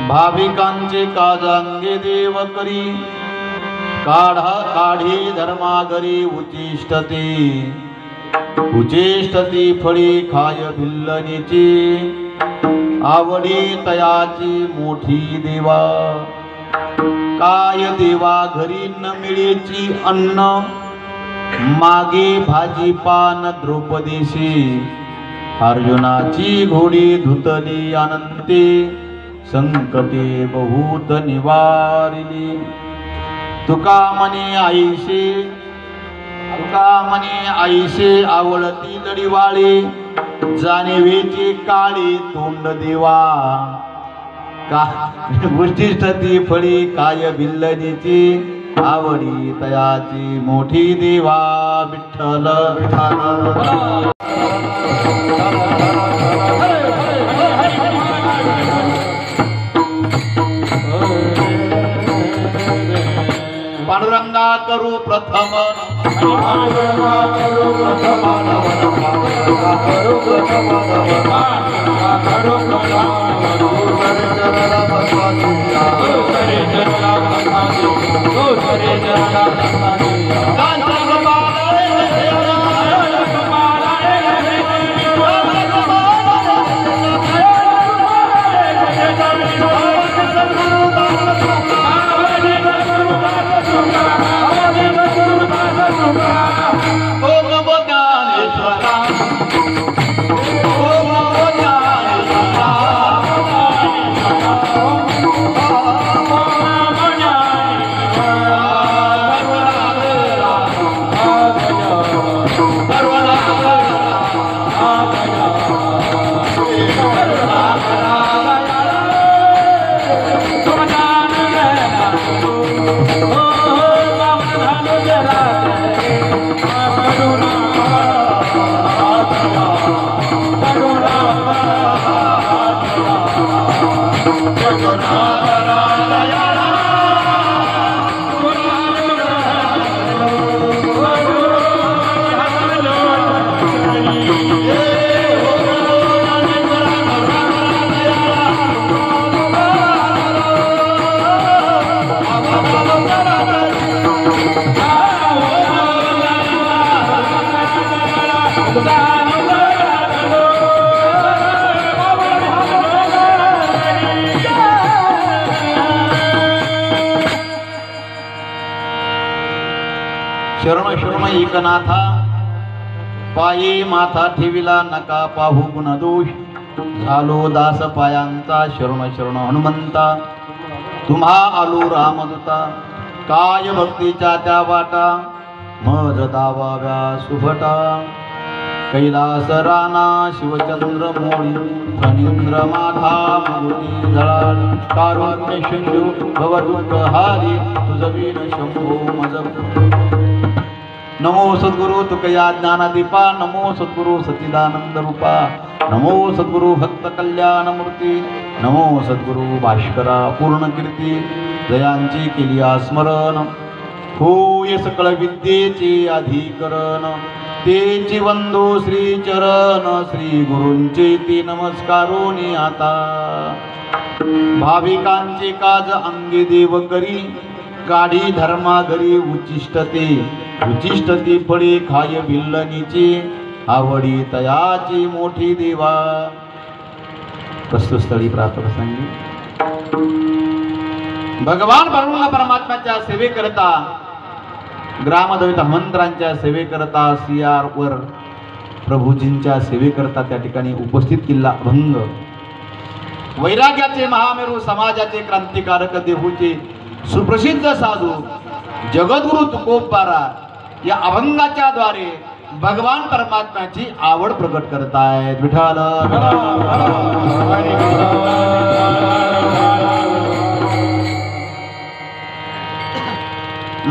भाविकांचे काजांगे देव करी काढी धर्मागरी उचिष्टती फळी खाय भिल्लनीची आवडी तयाची मोठी देवा काय देवा घरी न मिळेची अन्न मागे भाजी पान द्रौपदीशी अर्जुनाची घोडी धुतली अनंते संकटे बहुत निवारिली तुका मने आईशे आवडती लढीवाळे जाणीवेची काळी तोंड देवा का उचिष्टती फळी काय भिल्लनीची आवडी तयाची मोठी देवा विठ्ठल पांडुरंगा करू प्रथम एकनाथा पाये माथा ठेविला नका पाहू गुण दोष झालो दास पायांचा शरण शरण हनुमंता तुम्हा आलो रामदूता काय भक्तीच्या त्या वाटा मज दावाव्या सुभटा कैलास राणा शिवचंद्र मोळी फणींद्र माथा मुकुटी जळाल कारुण्य सिंधू भवदुःख हारी तुझवीन शंभो मज नमो सद्गुरु तुकया ज्ञानदीपा नमो सद्गुरु सच्चिदानंद रूपा नमो सद्गुरु भक्त कल्याण मूर्ती नमो सद्गुरु भास्करा पूर्ण कीर्ती जयांची केली स्मरण होय सकळ विद्येचे अधिकरण तेची वंदो श्री चरण श्री गुरूंचे ती नमस्कारोनी आता भाविकांचे काज अंगे देव करी काढी धर्मा घरी उचिष्टते फळे खाय बिल्लनीची आवडी तयाची मोठी देवा कस्तुस्थळी प्रातःप्रसंगी भगवान परमात्म्याच्या सेवेकरता ग्रामदैवत मंत्रांच्या सेवेकरता CR वर प्रभूजींच्या सेवेकरता त्या ठिकाणी उपस्थित किल्ला अभंग वैराग्याचे महामेरू समाजाचे क्रांतिकारक देहूचे सुप्रसिद्ध साधू जगद्गुरु तुकोबारा या अभंगाच्या द्वारे भगवान परमात्म्याची आवड प्रकट करतायत. विठ्ठल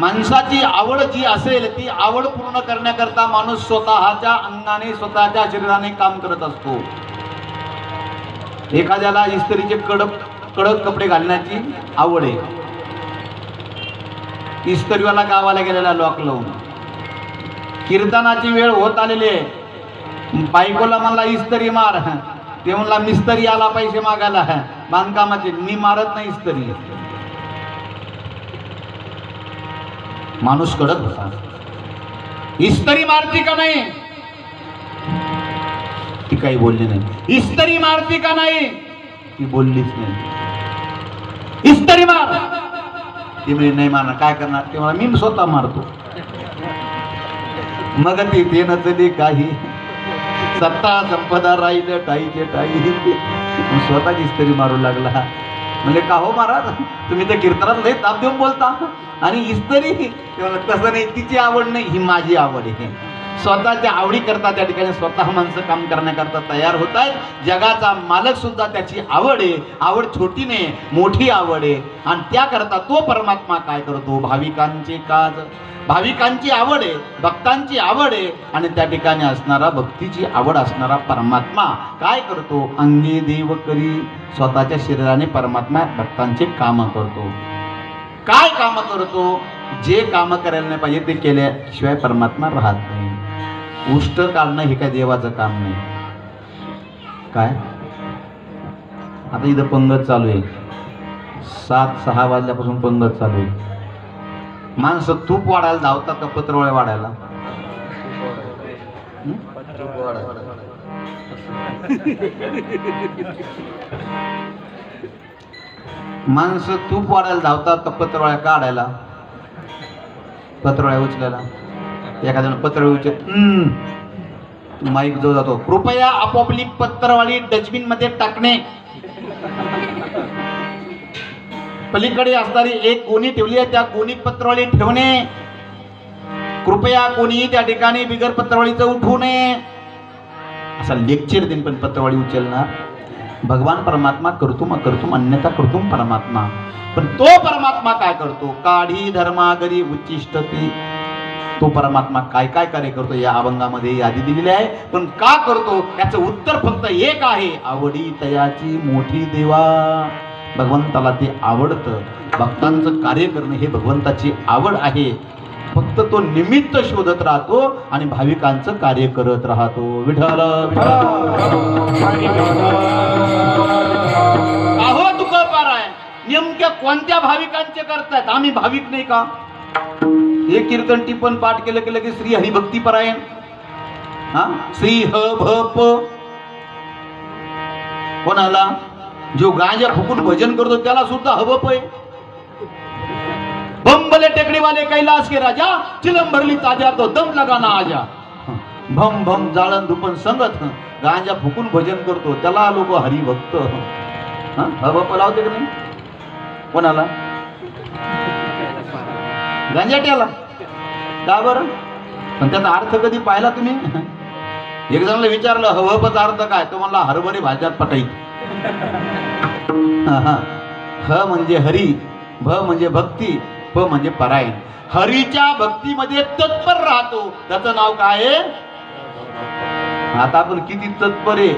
माणसाची आवड जी असेल ती आवड पूर्ण करण्याकरता माणूस स्वतःच्या अंगाने स्वतःच्या शरीराने काम करत असतो. एखाद्याला इस्त्रीचे कडक कपडे घालण्याची आवड आहे. इस्त्रीवाला गावाला गेलेला लॉक लावून कीर्तनाची वेळ होत आलेली आहे. बायकोला म्हणला इस्त्री मार, ते म्हणला मिस्त्री आला पैसे मागायला बांधकामाचे, मी मारत नाही इस्त्री. माणूस कडक होता. इस्त्री मारती का नाही ती काही बोलली नाही. इस्त्री मारती का नाही ती बोललीच नाही. इस्त्री मार ती म्हणजे नाही मारणार. काय करणार ते मला मी स्वतः मारतो. मग तिथे नचली काही सत्ता संपदा राहिलं टाईचे टाई स्वतःच इस्त्री मारू लागला. म्हणजे का हो महाराज तुम्ही तर कीर्तनात लय ताप देऊन बोलता आणि इस्त्री तसं नाही. तिची आवड नाही, ही माझी आवड आहे. स्वतःच्या आवडी करता त्या ठिकाणी स्वतः माणसं काम करण्याकरता तयार होत आहेत. जगाचा मालक सुद्धा त्याची आवड आहे. आवड छोटी नाही, मोठी आवड आहे. आणि त्याकरता तो परमात्मा काय करतो, भाविकांचे काज, भाविकांची आवड आहे, भक्तांची आवड आहे. आणि त्या ठिकाणी असणारा भक्तीची आवड असणारा परमात्मा काय करतो, अंगी देव करी स्वतःच्या शरीराने परमात्मा भक्तांचे काम करतो. काय काम करतो, जे काम करायला नाही पाहिजे ते केल्याशिवाय परमात्मा राहत नाही. उष्ट काढणं हे काय देवाचं काम नाही. काय आता इथं पंगत चालू आहे, 7-6 वाजल्यापासून पंगत चालू आहे. माणसं तूप वाढायला धावतात का पत्रवळ्या वाढायला? माणसं तूप वाढायला धावतात का पत्रवळ्या काढायला, पत्रवळ्या उचलायला? एखाद्यानं पत्रवळी उचल माईक जो जातो, कृपया आपोपली पत्रवाळी डस्टबिन मध्ये टाकणे. पलीकडे असणारी एक गोणी ठेवली आहे, त्या गोणीत पत्रवाळी ठेवणे. कृपया कोणी त्या ठिकाणी बिगर पत्रवाळीचं उठू नये. असा लेक्चर देईन पण पत्रवाळी उचलणार. भगवान परमात्मा करतो अन्यथा करतो परमात्मा. पण तो परमात्मा काय करतो, काढी धर्मागरी उच्चिष्टते. तो परमात्मा काय काय कार्य करतो या अभंगामध्ये यादी दिलेली आहे. पण का करतो याचं उत्तर फक्त एक आहे, आवडी तयाची मोठी देवा. भगवंताला ते आवडतं. भक्तांचं कार्य करणं हे भगवंताची आवड आहे. फक्त तो निमित्त शोधत राहतो आणि भाविकांचं कार्य करत राहतो. विठ्ठल अहो तुकोबार आहे, नेमक्या कोणत्या भाविकांचे करतायत? आम्ही भाविक नाही का? हे कीर्तन टिपण पाठ केलं की लगेच श्री हरिभक्ती परायण. श्री ह भ प. कोणाला? जो गांजा फुकून भजन करतो त्याला सुद्धा हबप आहे. बंब बोले टेकड़ी वाले कैलाश के राजा, चिलम भरली ताजा तो दम लगाना आजा. भम भम जाळण धुपन संगत गांजा फुकून भजन करतो त्याला लोक हरिभक्त. बाप लावते का नाही कोणाला? गांजाट्याला. का बरं? पण त्याचा अर्थ कधी पाहिला तुम्ही? एक जणांना विचारलं हवपचा अर्थ काय, तो म्हणला हरभरी भाज्यात पटाईत. ह म्हणजे हरी, भ म्हणजे भक्ती, प म्हणजे परायण. हरीच्या भक्तीमध्ये तत्पर राहतो, त्याचं नाव काय आहे? आता आपण किती तत्पर आहे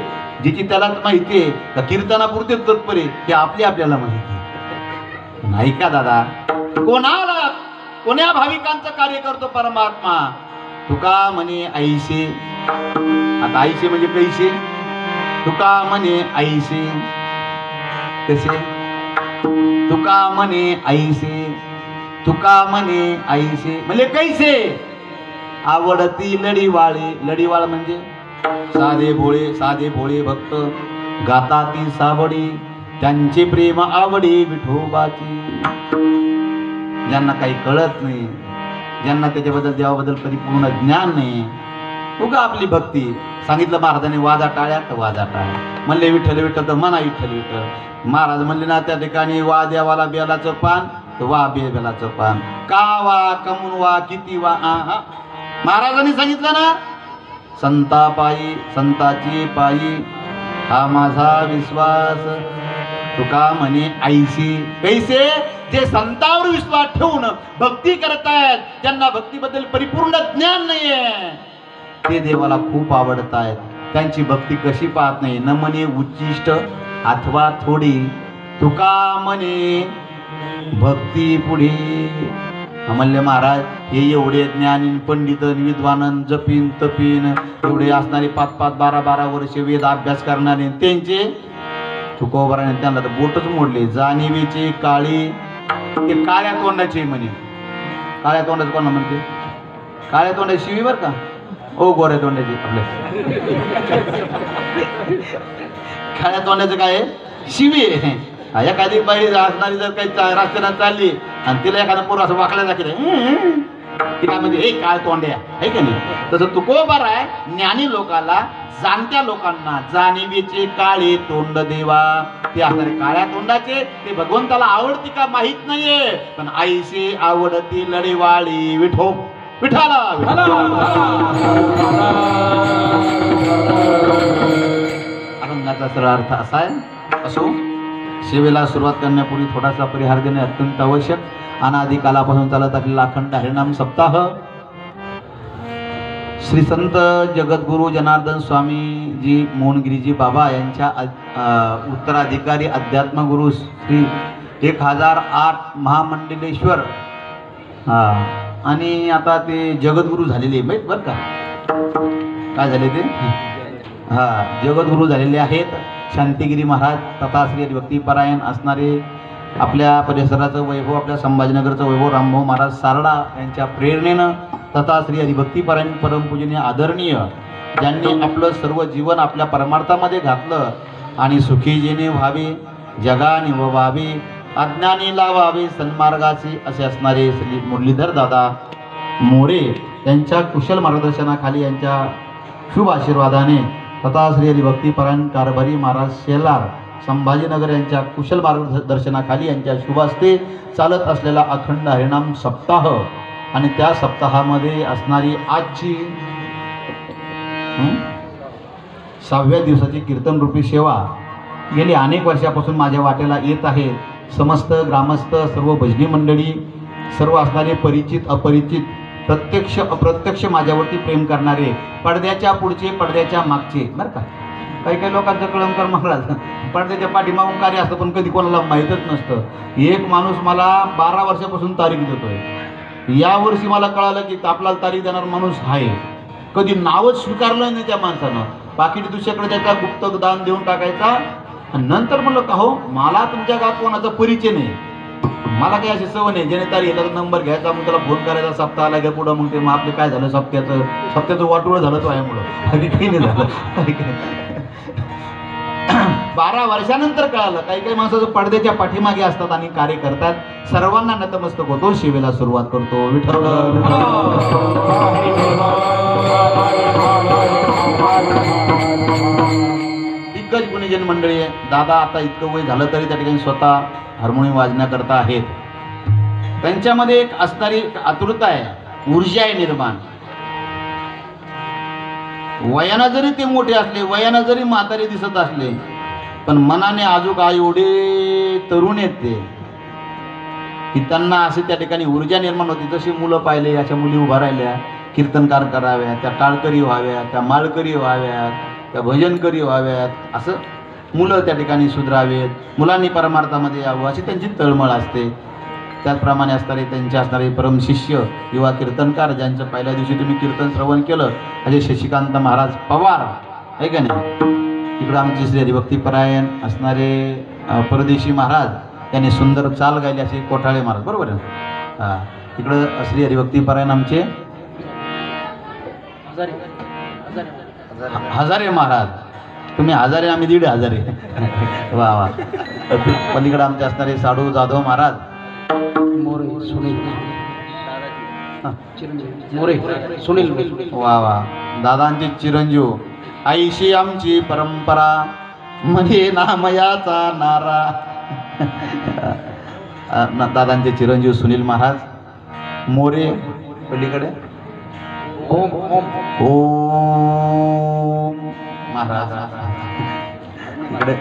जिची त्यालाच माहिती आहे का कीर्तनापुरते तत्पर आहे हे आपल्याला माहिती आहे नाही का दादा? कोणाला कोण्या भाविकांचं कार्य करतो परमात्मा? तुका म्हणे ऐसे. आता ऐसे म्हणजे कैसे? तुका म्हणे ऐसे कसे? तुका म्हणे ऐसे, तुका म्हणे ऐसे म्हणजे कैसे? आवडती लढीवाळे. लढीवाळ म्हणजे साधे भोळे भक्त गाताती सावडी, त्यांचे प्रेम आवडी विठोबाची. ज्यांना काही कळत नाही, ज्यांना त्याच्याबद्दल देवाबद्दल परिपूर्ण ज्ञान नाही, उगा आपली भक्ती. सांगितलं महाराजांनी वाजा टाळ्या तर वाजा टाळ्या, म्हणले विठ्ठल विठ्ठल तर म्हणा विठ्ठल विठ्ठल. महाराज म्हणले ना त्या ठिकाणी वा देवाला बेलाचं पान तर वा बेलाचं पान. का वा, कमून वा, किती वा. महाराजांनी सांगितलं ना संतापायी संताची पायी हा माझा विश्वास. तुका म्हणे ऐशी कैसे? जे संतावर विश्वास ठेवून भक्ती करतायत, ज्यांना भक्तीबद्दल परिपूर्ण ज्ञान नाहीये, ते देवाला खूप आवडतायत. त्यांची भक्ती कशी पाहत नाही. न म्हणे उच्चिष्ट अथवा थोडी, तुका म्हणे भक्ती पुढे. म्हणले महाराज हे एवढे ज्ञानी पंडित विद्वान जपीन तपीन एवढे असणारे 5-5 12-12 वर्ष वेद अभ्यास करणारे, त्यांचे तुकोबाराने त्यांना तर बोटच मोडले. जाणीवेचे काळी, ते काळ्या तोंडाचे म्हणे. काळ्या तोंडाचं कोणा म्हणते? काळ्या तोंडाची शिवी बर का, ओ गोऱ्या तोंडाची आपल्या. काळ्या तोंडाचं काय शिवी आहे. एखादी बाई असणारी जर काही रस्त्यानं चालली आणि तिला एखादा पोर असं वाकल्या दाखवलं ती काय म्हणजे हे काय तोंड्या आहे का नाही. तसं तुकोबार आहे ज्ञानी लोकांना, जाणत्या लोकांना जाणीवेचे काळे तोंड देवा. ते असणारे काळ्या तोंडाचे ते भगवंताला आवडती का माहित नाहीये, पण आईशी आवडती लढीवाळी विठो विठाला. अभंगाचा सरळ अर्थ असा आहे. असो, सेवेला सुरुवात करण्यापूर्वी थोडासा परिहार देणे अत्यंत आवश्यक. अनादी कालापासून चालत असलेला अखंड हरिनाम सप्ताह श्री संत जगद्गुरु जनार्दन स्वामीजी मोहनगिरीजी बाबा यांच्या उत्तराधिकारी अध्यात्मगुरु श्री 1008 महामंडलेश्वर आणि आता ते जगद्गुरु झालेले माहीत बरं का. काय झाले ते? जगद्गुरु झालेले आहेत. शांतिगिरी महाराज तथा श्री हरिभक्तीपरायण असणारे, आपल्या परिसराचं वैभव, आपल्या संभाजीनगरचं वैभव रामभाऊ महाराज सारडा यांच्या प्रेरणेनं तथा श्री हरिभक्तीपरायण परमपूजनीय आदरणीय, ज्यांनी आपलं सर्व जीवन आपल्या परमार्थामध्ये घातलं आणि सुखी जेणे व्हावे, जगाने व्हावे, अज्ञानी लावावे सन्मार्गाचे असे असणारे श्री मुरलीधर दादा मोरे यांच्या कुशल मार्गदर्शनाखाली, यांच्या शुभ आशीर्वादाने तथा श्री हरिभक्तीपरायण कारभारी महाराज शेलार संभाजीनगर यांच्या कुशल मार्गदर्शनाखाली यांच्या शुभ हस्ते चालत असलेला अखंड हरिनाम सप्ताह आणि त्या सप्ताहामध्ये असणारी आजची 6व्या दिवसाची कीर्तनरूपी सेवा गेली अनेक वर्षापासून माझ्या वाटेला येत आहे. समस्त ग्रामस्थ, सर्व भजनी मंडळी, सर्व असणारे परिचित अपरिचित, प्रत्यक्ष अप्रत्यक्ष माझ्यावरती प्रेम करणारे, पडद्याच्या पुढचे पडद्याच्या मागचे बरं का. काही लोकांचं कळंकर महाराज पडद्याच्या पाठीमागून कार्य असतं पण कधी कोणाला माहीतच नसतं. एक माणूस मला 12 वर्षापासून तारीख देतोय. यावर्षी मला कळालं की आपल्याला तारीख देणार माणूस आहे. कधी नावच स्वीकारलं नाही त्या माणसानं. पाकिट दुसऱ्याकडे त्याचा गुप्त दान देऊन टाकायचा. नंतर म्हणलं का हो मला तुमच्या गावात कोणाचा परिचय नाही, मला काही अशी सवय नाही. ज्याने तारीख याचा नंबर घ्यायचा, मग त्याला फोन करायचा, सप्ताह आला का पुढं, मग ते मग आपले काय झालं सप्त्याचं वाटोळं झालं तो आहे मुलं, काही नाही झालं. 12 वर्षानंतर कळालं. काही काही माणसं पडद्याच्या पाठीमागे असतात आणि कार्य करतात. सर्वांना नतमस्तक होतो, सेवेला सुरुवात करतो. विठ्ठल दिग्गज गुणीजन मंडळी आहे. दादा आता इतकं वय झालं तरी त्या ठिकाणी स्वतः हार्मोनियम वाजण्याकरता आहेत. त्यांच्यामध्ये एक असणारी आतुरता आहे, ऊर्जा आहे निर्माण. वयानं जरी ते मोठे असले, वयानं जरी म्हातारे दिसत असले, पण मनाने आजूक एवढे तरुण आहेत ते की त्यांना असे त्या ठिकाणी ऊर्जा निर्माण होती. जशी मुलं पाहिले अशा मुली उभा राहिल्या, कीर्तनकार कराव्या, त्या टाळकरी व्हाव्यात, त्या माळकरी व्हाव्यात, त्या भजनकरी व्हाव्यात, असं मुलं त्या ठिकाणी सुधरावेत, मुलांनी परमार्थामध्ये यावं अशी त्यांची तळमळ असते. त्याचप्रमाणे असणारे त्यांचे असणारे परमशिष्य युवा कीर्तनकार, ज्यांचं पहिल्या दिवशी तुम्ही कीर्तन श्रवण केलं, अजय शशिकांत महाराज पवार आहे का नाही. इकडं आमचे श्री हरिभक्तीपरायण असणारे परदेशी महाराज, त्यांनी सुंदर चाल गायली असे कोठाळे महाराज, बरोबर आहे. हां, इकडं श्री हरिभक्तीपरायण आमचे हजारे महाराज. तुम्ही हजारे, आम्ही 1,500. वा वा. पलीकडे आमचे असणारे साडू जाधव महाराज, सुनील. वा वा. दादांचे चिरंजीव, आईशी आमची परंपरा, म्हणे नामयाचा नारा. दादांचे चिरंजीव सुनील महाराज मोरे. पलीकडे ओम महाराज. इकडे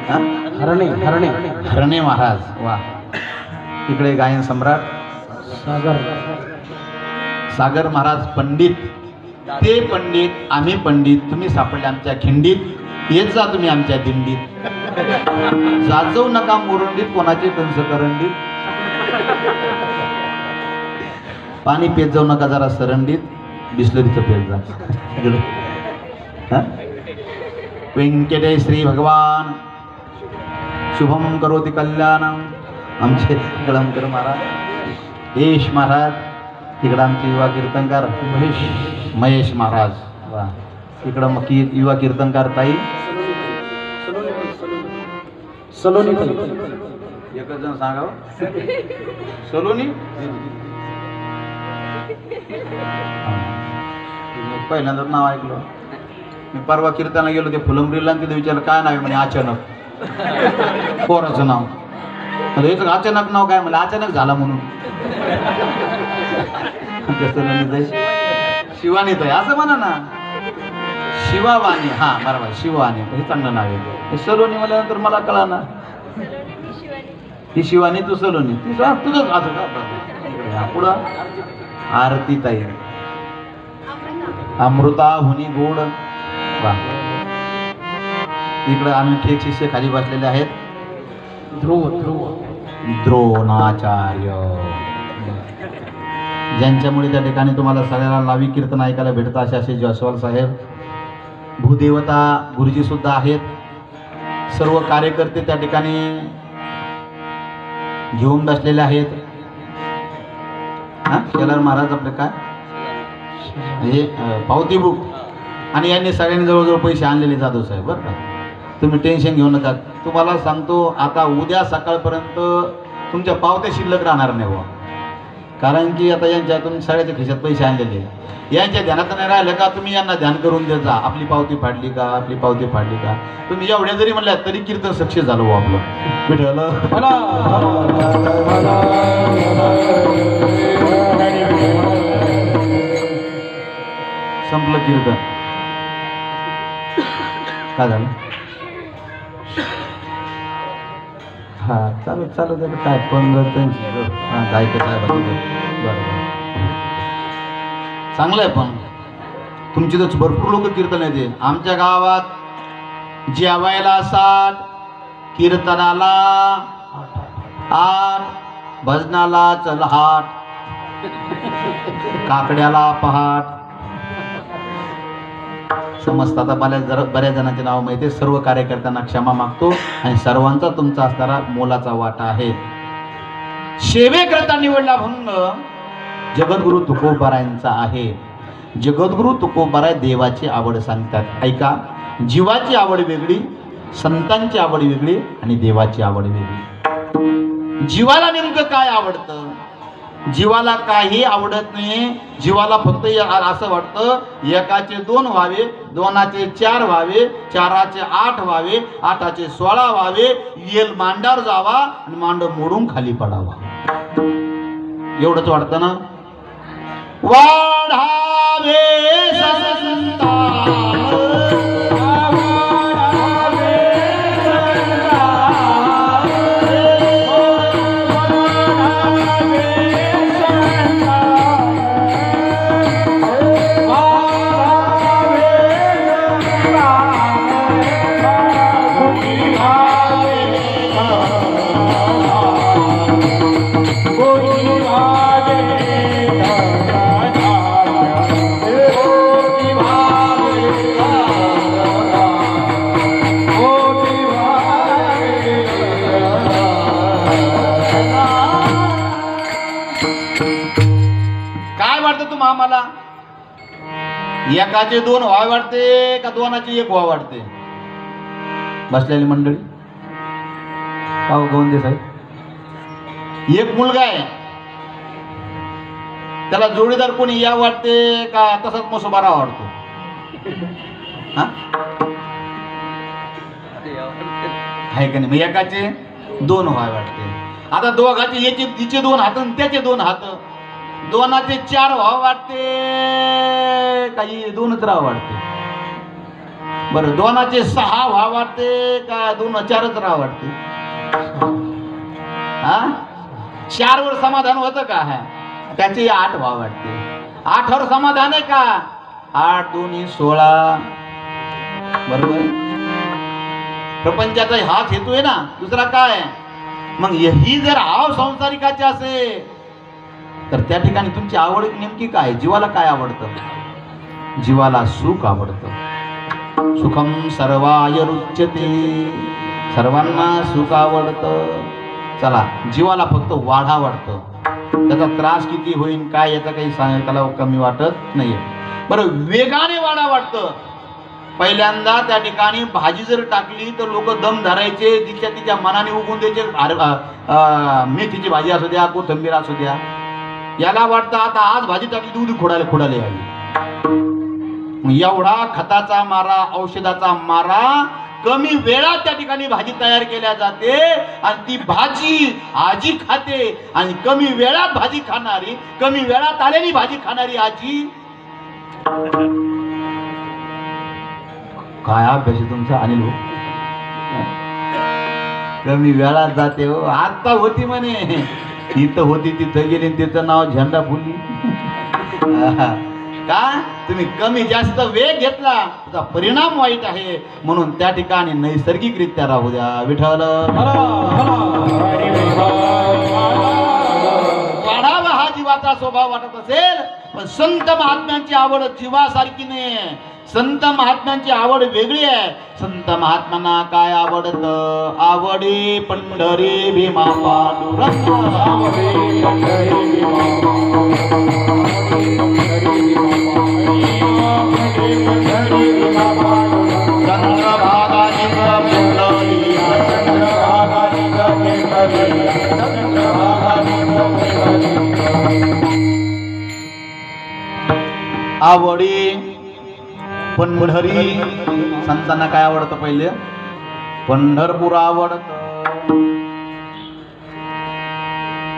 हरणे महाराज. वा. इकडे गायन सम्राट सागर महाराज पंडित. ते पंडित, आम्ही पंडित. तुम्ही सापडले आमच्या खिंडीत, येत जा तुम्ही आमच्या दिंडीत. जाजवू नका मुरुंडीत, कोणाचे कंस करंडीत. पाणी पेत जाऊ नका जरा सरंडीत, बिस्लरीचं पेत जा. व्यंकटेश श्री भगवान शुभम करोति कल्याणम. आमचे कळमकर महाराज, यश महाराज. इकडं आमचे युवा कीर्तनकार महेश महाराज. वा. इकडं मग युवा कीर्तनकार ताई सलोनी. एकच जण सांगावं, सलोनी. पहिल्यांदा नाव ऐकलं मी. परवा कीर्तनाला गेलो, ते फुलंब्रीला, तिथे विचारलं काय नाव आहे, म्हणे अचानक. पोराचं नाव. अचानक नाव काय, म्हणलं अचानक झाला म्हणून. शिवानीताई असं म्हणा ना, शिवावाणी. हा बरोबर, शिवानी. हे चांगलं नाव आहे. सलोनी म्हणल्यानंतर मला कळा ना, ही शिवानी, तू सलोनी. तुझं पुढं आरतीताई, अमृता हुनी गोड. वा. इकडं आणखी एक शिष्य खाली बसलेले आहेत, द्रोणाचार्य, ज्यांच्यामुळे त्या ठिकाणी तुम्हाला सगळ्याला लावी कीर्तन ऐकायला भेटतं. असे जयस्वाल साहेब. भूदेवता गुरुजी सुद्धा आहेत. सर्व कार्यकर्ते त्या ठिकाणी घेऊन बसलेले आहेत. शेलार महाराज आपले काय हे पावती बुक, आणि यांनी सगळ्यांनी जवळजवळ पैसे आणलेले जाधव साहेब, बरं का. तुम्ही टेन्शन घेऊ नका. तुम्हाला सांगतो आता उद्या सकाळपर्यंत तुमच्या पावत्या शिल्लक राहणार नाही बुवा. कारण की आता यांच्यातून सगळ्याच्या खिशात पैसे आणलेले, यांच्या ध्यानात नाही राहिलं का तुम्ही यांना ध्यान करून देत जा. आपली पावती फाडली का, आपली पावती फाडली का. तुम्ही एवढ्या जरी म्हणल्या तरी कीर्तन सक्सेस झालं हो आपलं. विठ्ठल संपलं कीर्तन. काय झालं. हा चालू चालू त्याला काय पंगत गायक साहेब. बरोबर, चांगलं आहे. पण तुमची तर भरपूर लोक कीर्तन येते. आमच्या गावात जेवायला 60, कीर्तनाला 8, भजनाला चलहाट, काकड्याला पहाट. समजतं. आता मला बऱ्याच जणांचे नाव माहिती आहे. सर्व कार्यकर्त्यांना क्षमा मागतो आणि सर्वांचा तुमचा असणारा मोलाचा वाटा आहे. सेवेकरता निवडला भंग जगद्गुरु तुकोबारायांचा आहे. जगद्गुरु तुकोबाराय देवाची आवड सांगतात. ऐका, जीवाची आवड वेगळी, संतांची आवड वेगळी आणि देवाची आवड वेगळी. जीवाला नेमकं काय आवडतं? जीवाला काही आवडत नाही. जीवाला फक्त असं वाटतं एकाचे 2 व्हावे, 2चे 4 व्हावे, 4चे 8 व्हावे, 8चे 16 व्हावे, येल मांडावर जावा आणि मांड मोडून खाली पडावा. एवढंच वाटतं ना. वाढावे संतान, आम्हाला एकाचे 2 व्हावे वाटते का 2चे 1 व्हावे वाटते? बसलेली मंडळी पाहू गोंदे साहेब. एक मुलगा आहे, त्याला जोडीदार कोणी या वाटते का तसाच मसोबारा वाटतो? आहे का नाही? मग एकाचे 2 व्हावे वाटते. आता दोघाचे याचे तिचे 2 हात आणि त्याचे 2 हात, 2चे 4 व्हावं वाटते काही 2च राहावं वाटते? बरं 2चे 6 व्हावं वाटते का 2-4च राहावं वाटते? 4 वर समाधान होतं का? त्याचे 8 व्हावं वाटते. 8 वर समाधान आहे का? 8 2 16. बरोबर. प्रपंचाचा हाच हेतू आहे ना, दुसरा काय? मग ही जर आव संसारिकाची असेल तर त्या ठिकाणी तुमची आवड नेमकी काय? जीवाला काय आवडतं? जीवाला सुख आवडतं. सुखम सर्वाय रुच्यते, सर्वांना सुख आवडतं. चला, जीवाला फक्त वाढ आवडतं. त्याचा त्रास किती होईल काय याचा काही त्याला कमी वाटत नाहीये. बरं, वेगाने वाढा वाटतं. पहिल्यांदा त्या ठिकाणी भाजी जर टाकली तर लोक दम धरायचे, तिच्या मनाने उगून द्यायचे. मेथीची भाजी असू द्या, कोथिंबीर असू द्या, याला वाटतं आता आज भाजी टाकली तर उद्या खोडाले यावी. एवढा खताचा मारा, औषधाचा मारा, कमी वेळात त्या ठिकाणी भाजी तयार केल्या जाते आणि ती भाजी आजी खाते. आणि कमी वेळात भाजी खाणारी, कमी वेळात आलेली भाजी खाणारी आजी. काय अभ्यास तुमचा अनिल भाऊ? कमी वेळात जाते हो. आता होती म्हणे, इथं होती तिथं गेली, तिचं नाव झेंडा फुली. का? तुम्ही कमी जास्त वेग घेतला, त्याचा परिणाम वाईट आहे. म्हणून त्या ठिकाणी नैसर्गिकरित्या राहू द्या. विठ्ठल वाढावा हा जीवाचा स्वभाव वाटत असेल, पण संत महात्म्यांची आवड जीवासारखी नाही. संत महात्म्यांची आवड वेगळी आहे. संत महात्म्यांना काय आवडतं? आवडे पंढरी भीमा पांडुरंग, आवडे पंढरी आवडी पंढरी. संतांना काय आवडतं? पहिले पंढरपूर आवडतं,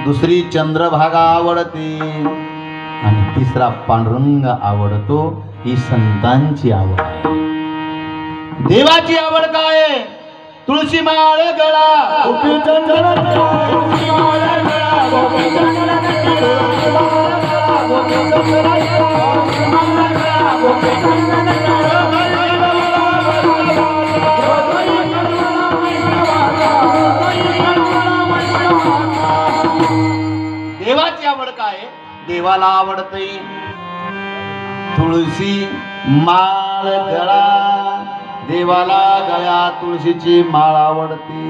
दुसरी चंद्रभागा आवडते आणि तिसरा पांडुरंग आवडतो. ही संतांची आवड आहे. देवाची आवड काय? तुळशी माळ गळा, देवाची आवड काय? देवाला आवडते तुळशी माळ गळा. देवाला गळ्या तुळशीची माळ आवडते.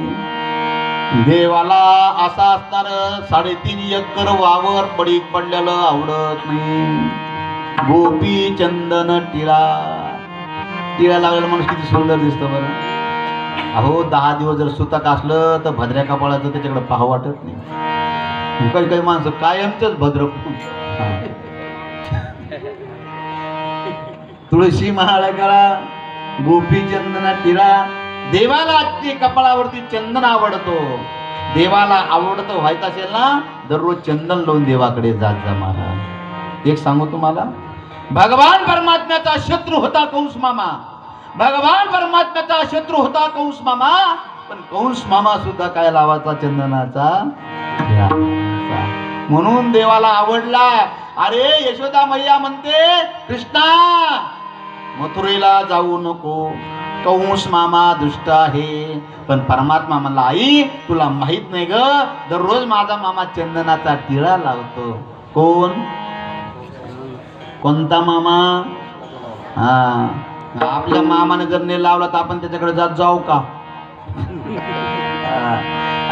देवाला असा असणार 3.5 एकर वावर पडीक पडलेलं आवडत नाही. गोपी चंदन टिळा, टिळा लागलेला माणूस किती सुंदर दिसतो बरं. अहो 10 दिवस जर सुतक असलं तर भद्र्या कपाळाचं त्याच्याकडे पाहावं वाटत नाही. काही काही माणसं कायमचंच भद्र. तुळशी महाळ करा, गोपी चंदना टिळा. देवाला ते कपाळावरती चंदन आवडतो. देवाला आवडतं व्हायचं असेल ना, दररोज चंदन लावून देवाकडे जात जा महाराज. एक सांगू तुम्हाला, भगवान परमात्म्याचा शत्रू होता कंस मामा. भगवान परमात्म्याचा शत्रू होता कंस मामा. पण कंस मामा सुद्धा काय लावायचा चंदनाचा. म्हणून देवाला आवडला. अरे यशोदा मैया म्हणते, कृष्णा मथुरेला जाऊ नको, कंस मामा दुष्ट आहे. पण परमात्मा म्हणला, आई तुला माहित नाही ग, दररोज माझा मामा चंदनाचा टिळा लावतो. कोण? कोणता मामा? हा, आपल्या मामाने जर नाही लावला तर आपण त्याच्याकडे जाऊ का?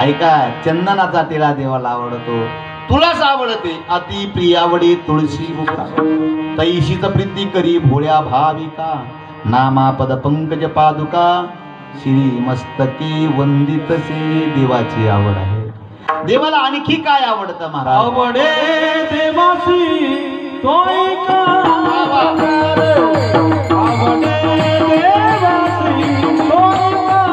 ऐका, चंदनाचा टिळा देवाला आवडतो. तुलाच आवडते अति प्रियावडी तुळशी मुखा, तैशीच प्रीती करी भोळ्या भाविका. नामापद पंकज पादुका, श्री मस्तकी वंदितसे. देवाची आवड आहे. देवाला आणखी काय आवडतं महाराज? आवडे देवासी तोय का, आवडे देवासी तोय का.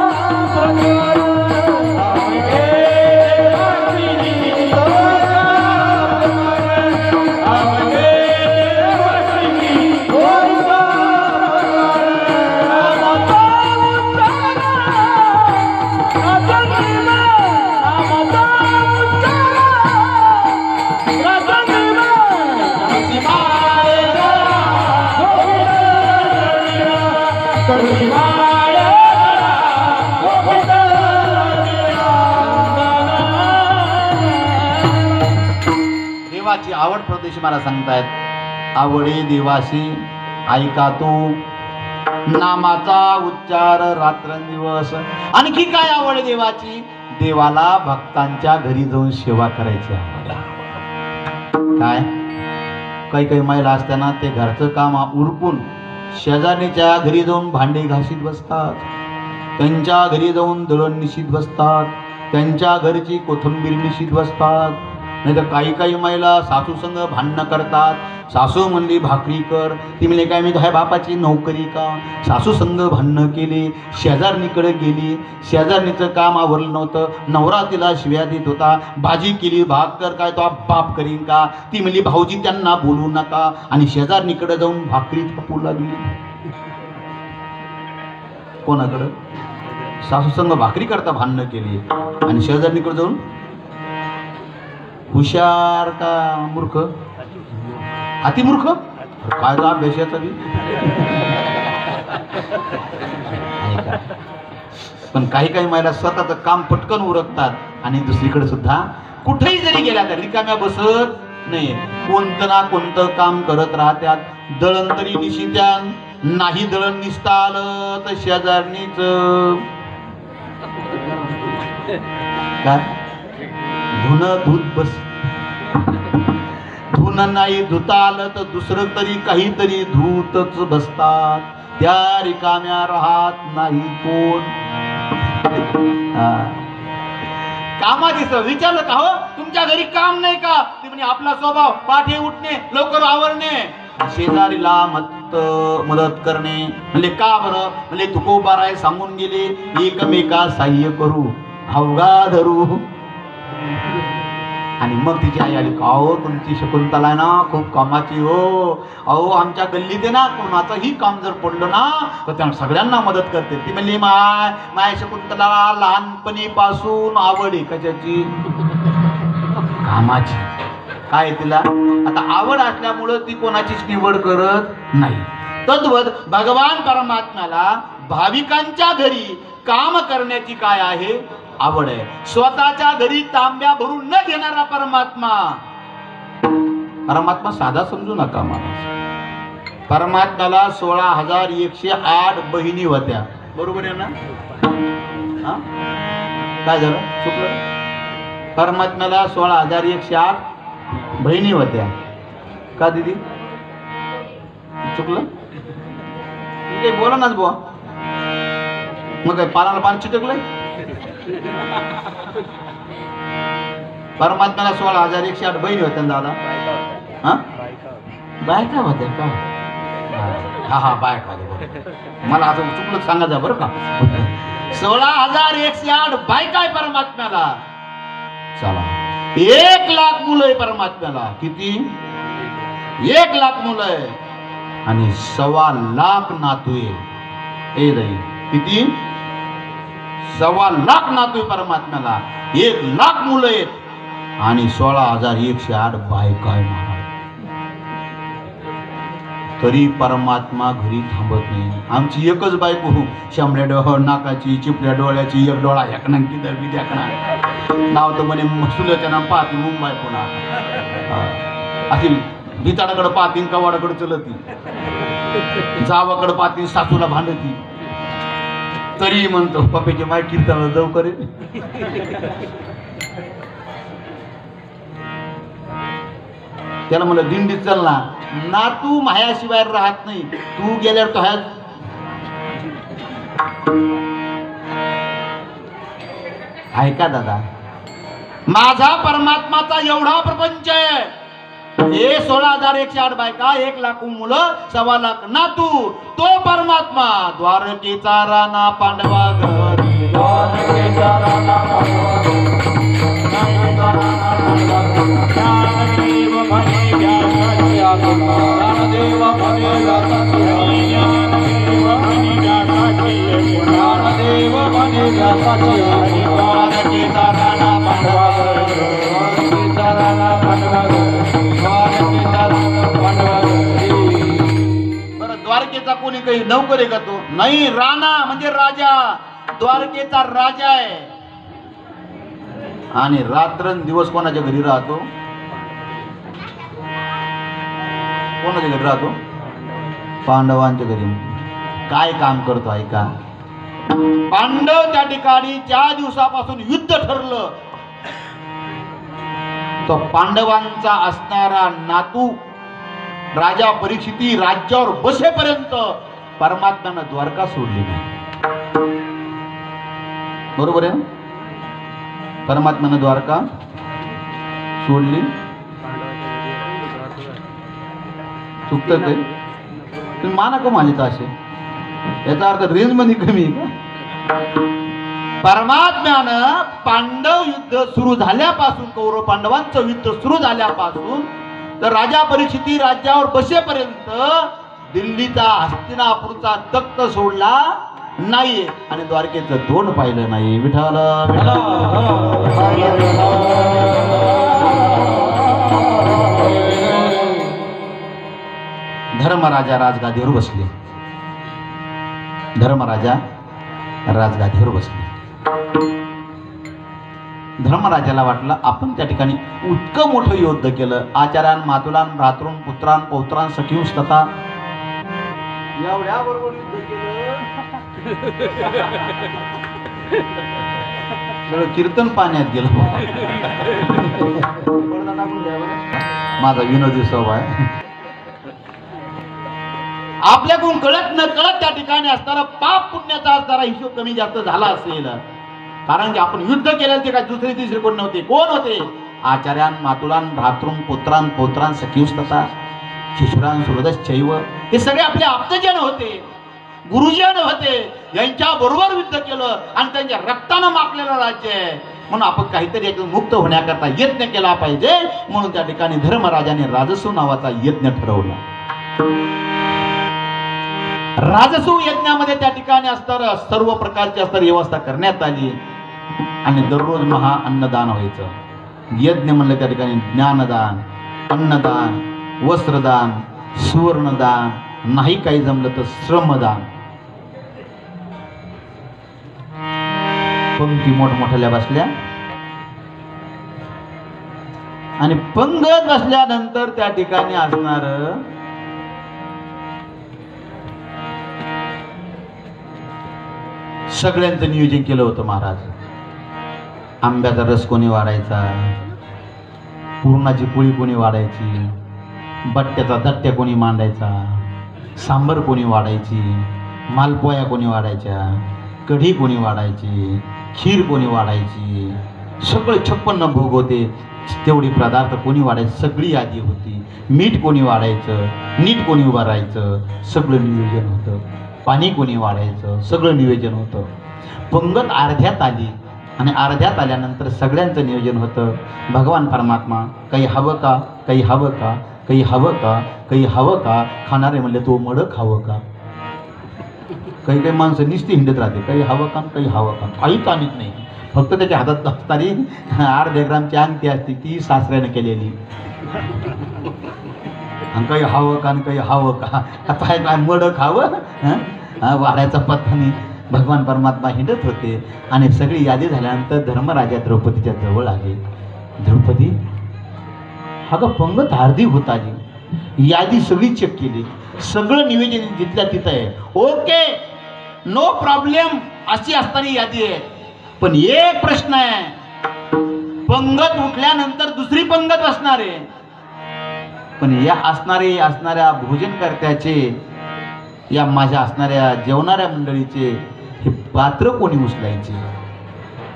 देवाची आवड प्रदेश मला सांगतायत. आवडे देवाशी ऐका तू, नामाचा उच्चार रात्रंदिवस. आणखी काय आवड देवाची? देवाला भक्तांच्या घरी जाऊन सेवा करायची आवड. काय काही काही महिला असताना ते घरचं काम उरकून शेजारणीच्या घरी जाऊन भांडे घासीत बसतात, त्यांच्या घरी जाऊन दळण निशीत बसतात, त्यांच्या घरची कोथिंबीर निशीत बसतात. नाही तर काही काही महिला सासू संग भांडणं करतात. सासू म्हणली भाकरी कर, ती म्हणली काय मी काय बापाची नोकरी का. सासू संग भांडणं केली, शेजारणीकडे गेली, शेजारणीचं काम आवरलं नव्हतं, नवरा तिला शिव्या देत होता. भाजी केली, भाकर काय तो बाप करीन का. ती म्हणली भाऊजी त्यांना बोलू नका, आणि शेजारणीकडे जाऊन भाकरी थापू लागली. कोणाकडं? सासू संग भाकरी करता भांडणं केली, आणि शेजारणीकडे जाऊन. हुशार का मूर्ख? अति मूर्ख. काय जा अभ्यासाचा बी. पण काही काही महिला स्वतःचं काम पटकन उरकतात आणि दुसरीकडे सुद्धा कुठेही जरी गेल्या तर रिकाम्या बसत नाही, कोणतं ना कोणतं काम करत राहत्यात. दळण तरी निशित्यान, नाही दळण निसता आलं तर शेजारणीच काय धुणं धुत बस. धुणं नाही धुता आलं तर दुसरं तरी काहीतरी धुतच बसतात. त्या रिकाम्या राहत नाही कोण. कामाची विचारलं का हो तुमच्या घरी काम नाही का? ते म्हणजे आपला स्वभाव पाठे उठणे, लवकर आवरणे, शेजारीला मदत करणे. म्हणजे का बरं? म्हणजे तुकोबाराय सांगून गेले, एकमेका सहाय्य करू, अवघा धरू. आणि मग तिची आई आली, का हो तुमची शकुंतला आहे ना खूप कामाची हो. अहो आमच्या गल्लीत आहे ना कोणाचंही काम जर पडलं ना तर त्या सगळ्यांना मदत करते. ती म्हणली माय शकुंतला लहानपणीपासून आवड आहे कशाची? कामाची. काय तिला आता आवड असल्यामुळं ती कोणाचीच निवड करत नाही. तद्वत भगवान परमात्म्याला भाविकांच्या घरी काम करण्याची काय आहे? आवड आहे. स्वतःच्या घरी तांब्या भरून न घेणारा परमात्मा. परमात्मा साधा समजू नका मला. परमात्म्याला 16,108 बहिणी होत्या, बरोबर आहे ना? काय झालं चुकलं? परमात्म्याला 16,108 बहिणी होत्या का दीदी? चुकलं? बोला नाच बुवा. मग काय पानाला पान चिटकलंय? परमात्म्याला 16,108 बहिणी होत्या ना दादा. हा बायका होत्या का? हा हा बायका होत्या बरोबर. मला असं चुकलं सांगायचं बरं का. 16,108 बायका आहे परमात्म्याला. चला 1,00,000 मुलं आहे परमात्म्याला. किती? 1,00,000 मुलं आहे आणि 1,25,000 नातू आहे. ए दई किती? 1,25,000 नातू आहे परमात्म्याला. 1,00,000 मुलं आहेत आणि 16,108 बायका आहे महाराज. तरी परमात्मा घरी थांबत नाही. आमची एकच बायको शांबड्या डोळ नाकाची, चिपड्या डोळ्याची, एक डोळा एकनांकी दरवी द्याकणा. नाव तर म्हणे सुलच्या नाव पाहती मुंबई पुन्हा. अशी भिताडाकडे पाहतीन कवाडाकडे चलती, जावाकडे पाहतीन सासूला भांडती. तरी म्हणतो पप्याची माय कीर्तनाला जाऊ करेल. त्याला म्हणलं दिंडीत चल ना. ना तू मायाशिवाय राहत नाही, तू गेल्यावर तो ह्या ऐका दादा, माझा परमात्माचा एवढा प्रपंच आहे. हे 16,108 बायका, 1,00,000 मुलं, 1,25,000 नातू. तो परमात्मा द्वारकेचा राणा पांडवा घरी, द्वारकेचा राणा पांडवा घरी. ज्ञानदेव म्हणे व्यासाची आज्ञा, ज्ञानदेव म्हणे व्यासाची आज्ञा, ज्ञानदेव म्हणे व्यासाची आज्ञा, ज्ञानदेव म्हणे व्यासाची आज्ञा. द्वारकेचा राणा पांडवा घरी, द्वारकेचा राणा पांडवा घरी, द्वारकेचा राणा पांडवा घरी. बरं द्वारकेचा कोणी काही नौकर आहे का तो? नाही, राणा म्हणजे राजा. द्वारकेचा राजा आहे. आणि रात्रंदिवस कोणाच्या घरी राहतो? कोणाच्या घरी राहतो? पांडवांच्या घरी. काय काम करतो ऐका. पांडव त्या ठिकाणी ज्या दिवसापासून युद्ध ठरलं, तो पांडवांचा असणारा नातू राजा परीक्षिती राज्यावर बसेपर्यंत परमात्म्यानं द्वारका सोडली नाही. बरोबर आहे? परमात्म्यानं द्वारका सोडली. चुकत ते तुम्ही माना का मालित असे? याचा अर्थ रेंज मध्ये कमी आहे का? परमात्म्यानं पांडव युद्ध सुरू झाल्यापासून, कौरव पांडवांचं युद्ध सुरू झाल्यापासून तर राजा परीक्षिती राज्यावर बसेपर्यंत दिल्लीचा हस्तिनापूरचा तख्त सोडला नाही आणि द्वारकेचं तोंड पाहिलं नाही. विठ्ठल धर्मराजा राजगादीवर बसले. धर्मराजा राजगादीवर बसले. धर्मराजाला वाटलं आपण त्या ठिकाणी इतकं मोठं युद्ध केलं. आचार्यान मातुलान भ्रातृन पुत्रान पौत्रान सखींस तथा एवढ्या बरोबर युद्ध केलं. सगळं कीर्तन पाण्यात गेलं. माझा विनोदी स्वभाव आहे. आपल्याकडून कळत न कळत त्या ठिकाणी असणारा पाप पुण्याचा असणारा हिशोब कमी जास्त झाला असेल. कारण की आपण युद्ध केलेलं ते काय दुसरे तिसरे कोण नव्हते. कोण होते? आचार्यान मातुलान भ्रातृन पुत्रान पौत्रान सखींस तथा शिशुरान सुहृदश्चैव. हे सगळे आपले आप्तजन होते, गुरुजन होते. यांच्या बरोबर युद्ध केलं आणि त्यांच्या रक्तानं माखलेलं राज्य आहे. म्हणून आपण काहीतरी यातून मुक्त होण्याकरता यत्न केला पाहिजे. म्हणून त्या ठिकाणी धर्मराजाने राजसू नावाचा यज्ञ ठरवला. राजसू यज्ञामध्ये त्या ठिकाणी असणारं सर्व प्रकारची असणारी व्यवस्था करण्यात आली आणि दररोज महा अन्नदान व्हायचं. यज्ञ म्हणलं त्या ठिकाणी ज्ञानदान, अन्नदान, वस्त्रदान, सुवर्णदान, नाही काही जमलं तर श्रमदान. पंक्ती मोठमोठ्या बसल्या आणि पंगत बसल्यानंतर त्या ठिकाणी असणार सगळ्यांचं नियोजन केलं होतं महाराज. आंब्याचा रस कोणी वाढायचा, पूर्णाची पोळी कोणी वाढायची, बट्ट्याचा दट्ट्या कोणी मांडायचा, सांबर कोणी वाढायची, मालपोया कोणी वाढायच्या, कढी कोणी वाढायची, खीर कोणी वाढायची, सगळे 56 भोग होते, तेवढी पदार्थ कोणी वाढायचं, सगळी यादी होती. मीठ कोणी वाढायचं, नीट कोणी उभं राहायचं, सगळं नियोजन होतं. पाणी कोणी वाढायचं, सगळं नियोजन होतं. पंगत अर्ध्यात आली आणि अर्ध्यात आल्यानंतर सगळ्यांचं नियोजन होतं. भगवान परमात्मा काही हवं का, काही हवं का, काही हवं का, काही हवं का, खाणारे म्हणले तो मडं खावं का. काही काही माणसं निस्ती हिंडत राहते, काही हवं का, काही हवं का, काहीच आणत नाही. फक्त त्याच्या हातात असणारी 8 ग्रामची अंगठी असते, ती सासऱ्यानं केलेली. आणि काही हवं का, काही हवं का, काय काय मडं खावं, वाड्याचा पत्ता नाही. भगवान परमात्मा हिंडत होते आणि सगळी यादी झाल्यानंतर धर्मराजा द्रौपदीच्या जवळ आले. द्रौपदी, अगं पंगत अर्धी होत आली, यादी सगळी चेक केली, सगळं निवेदन जिथल्या तिथं आहे, ओके, नो प्रॉब्लेम, अशी असणारी यादी आहे. पण एक प्रश्न आहे, पंगत उठल्यानंतर दुसरी पंगत असणार आहे. पण या असणाऱ्या भोजनकर्त्याचे, या माझ्या असणाऱ्या जेवणाऱ्या मंडळीचे हे पात्र कोणी उचलायचे,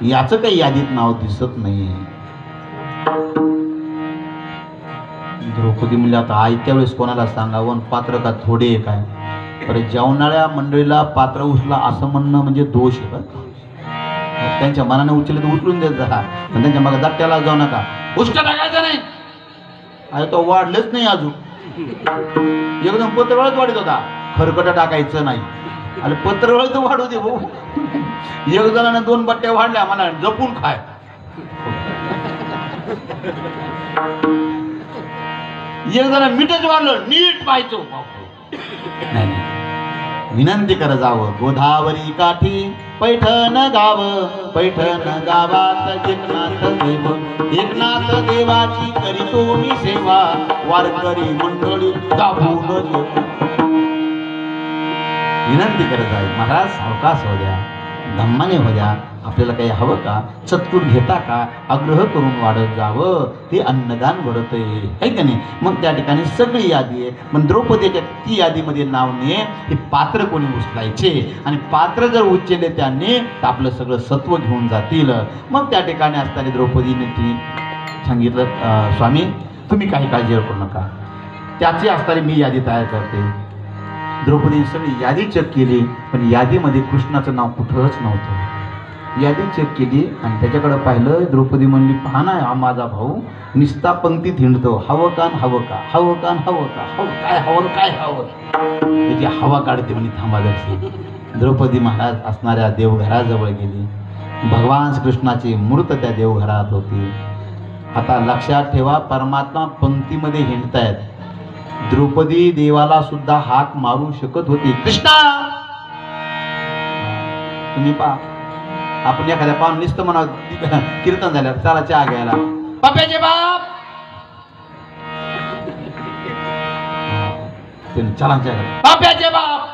याचं काही यादीत नाव दिसत नाही. द्रौपदी म्हणजे आता आयत्या वेळेस कोणाला सांगावं, पात्र का थोडे काय. बरं, जेवणाऱ्या मंडळीला पात्र उचला असं म्हणणं म्हणजे दोष आहे. बरं, त्यांच्या मनाने उचलले तर उचलून देत जा, पण त्यांच्या मग दाट्याला जाऊ नका, उष्ट टाकायचं नाही. अरे तो वाढलंच नाही अजून, एकदम पत्रवळच वाढत होता, खरकट टाकायचं नाही. अरे पत्रवळ तर वाढू दे भाऊ. एक जणांना 2 बट्ट्या वाढल्या, मला जपून खाय. एक जण मीठच वाढलं, नीट पाहायचो. नाही, विनंती कर जावं. गोदावरी काठी पैठण गाव, पैठण गावात एकनाथ देवाची करीतो मी सेवा, वारकरी मंडळी दाबून विनंती करत आहे, महाराज सावकाश हो द्या, धम्माने हो द्या. आपल्याला काही हवं का, चतकुर घेता का, आग्रह करून वाढत जावं, ते अन्नदान घडत आहे का नाही. मग त्या ठिकाणी सगळी यादी आहे. पण द्रौपदीच्या ती यादीमध्ये नाव नाही, हे पात्र कोणी उचलायचे, आणि पात्र जर उचलले त्यांनी तर आपलं सगळं सत्व घेऊन जातील. मग त्या ठिकाणी असताना द्रौपदीने ती सांगितलं, स्वामी तुम्ही काही काळजी करू नका, त्याची असताना मी यादी तयार करते. द्रौपदीने सगळी यादी चेक केली, पण यादीमध्ये कृष्णाचं नाव कुठंच नव्हतं. यादी चेक केली आणि त्याच्याकडे पाहिलं. द्रौपदी म्हणली, पहा ना, हा माझा भाऊ निस्ता पंक्तीत हिंडतो, हवं का, हवं का, हवं का, हवं का, हवं काय हवं, काय हवं, त्याची हवा काढते म्हणे, थांबा जरशी. द्रौपदी महाराज असणाऱ्या देवघराजवळ गेली. भगवान कृष्णाची मूर्त त्या देवघरात होती. आता लक्षात ठेवा, परमात्मा पंक्तीमध्ये हिंडतायत. द्रौपदी देवाला सुद्धा हाक मारू शकत होती, कृष्णा. तुम्ही पहा, आपण एखाद्या पाहून नुसतं म्हणा, कीर्तन झाल्यावर चला चहा घ्यायला, बाप्याचे बाप, चला चहा, बाप्याचे बाप.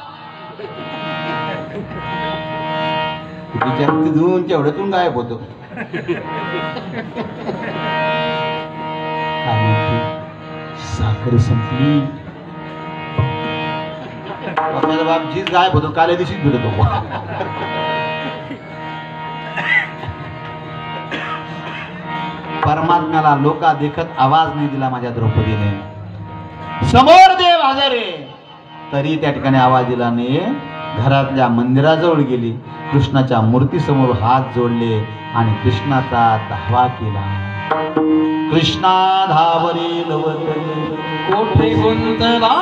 तिथून तेवढ्यातून गायब होतो. साखर संपली, बाप्याचा बाप जीच गायब होतो, काल्या दिवशीच भेटतो. परमात्म्याला लोका देखत आवाज नाही दिला माझ्या द्रौपदीने. समोर देव हजर आहे तरी त्या ठिकाणी आवाज दिला नाही. घरातल्या मंदिराजवळ गेली, कृष्णाच्या मूर्तीसमोर हात जोडले आणि कृष्णाचा धावा केला. कृष्णा धावरे लवकरी कोठे गुंतला,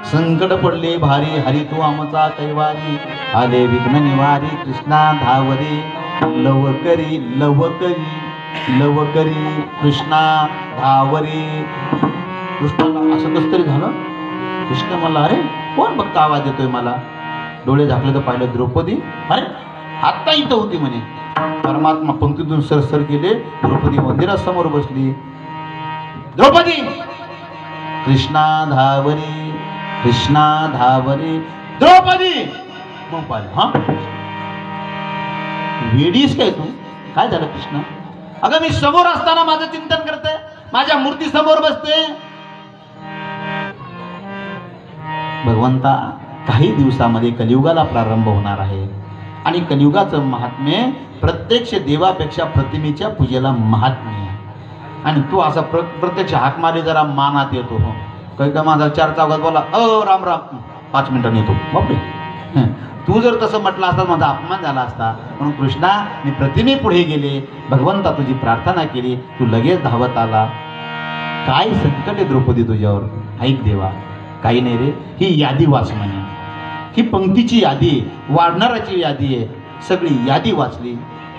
संकट पडले भारी, हरी तू आमचा कैवारी, आले विघ्न निवारी. कृष्णा धावरे लवकरी, लवकरी, लवकरी, कृष्णा धावरे. कृष्णाला असं कसं तरी झालं. कृष्ण मला, अरे कोण बघता आवाज देतोय मला. डोळे झाकले तर पाहिलं द्रौपदी, अरे आत्ता इथं होती म्हणे. परमात्मा पंक्तीतून सरसर गेले. द्रौपदी मंदिरासमोर बसली. द्रौपदी, कृष्णा धावरी, कृष्णा धावरी, द्रौपदी. मग पाहिलं, हा वेडीस काय तू, काय झालं कृष्ण. अगं मी समोर असताना माझं चिंतन करते, माझ्या मूर्ती समोर बसते. भगवंता काही दिवसामध्ये कलियुगाला प्रारंभ होणार आहे आणि कलियुगाचं महात्म्य प्रत्यक्ष देवापेक्षा प्रतिमेच्या पूजेला महात्म्य आहे. आणि तू असा प्रत्यक्ष हाक मारे जरा मानात येतो. हो काही का माझा 4 चौघात बोला राम राम 5 मिनिटांनी येतो बापरे. तू जर तसं म्हटलं असता माझा अपमान झाला असता. म्हणून कृष्णा मी प्रतिमे पुढे गेले, भगवंता तुझी प्रार्थना केली, तू लगेच धावत आला. काय संकट आहे द्रौपदी तुझ्यावर. ऐक देवा, काही नाही रे, ही यादी वाच म्हणे. ही पंक्तीची यादी आहे, वाढणाराची यादी आहे. सगळी यादी वाचली.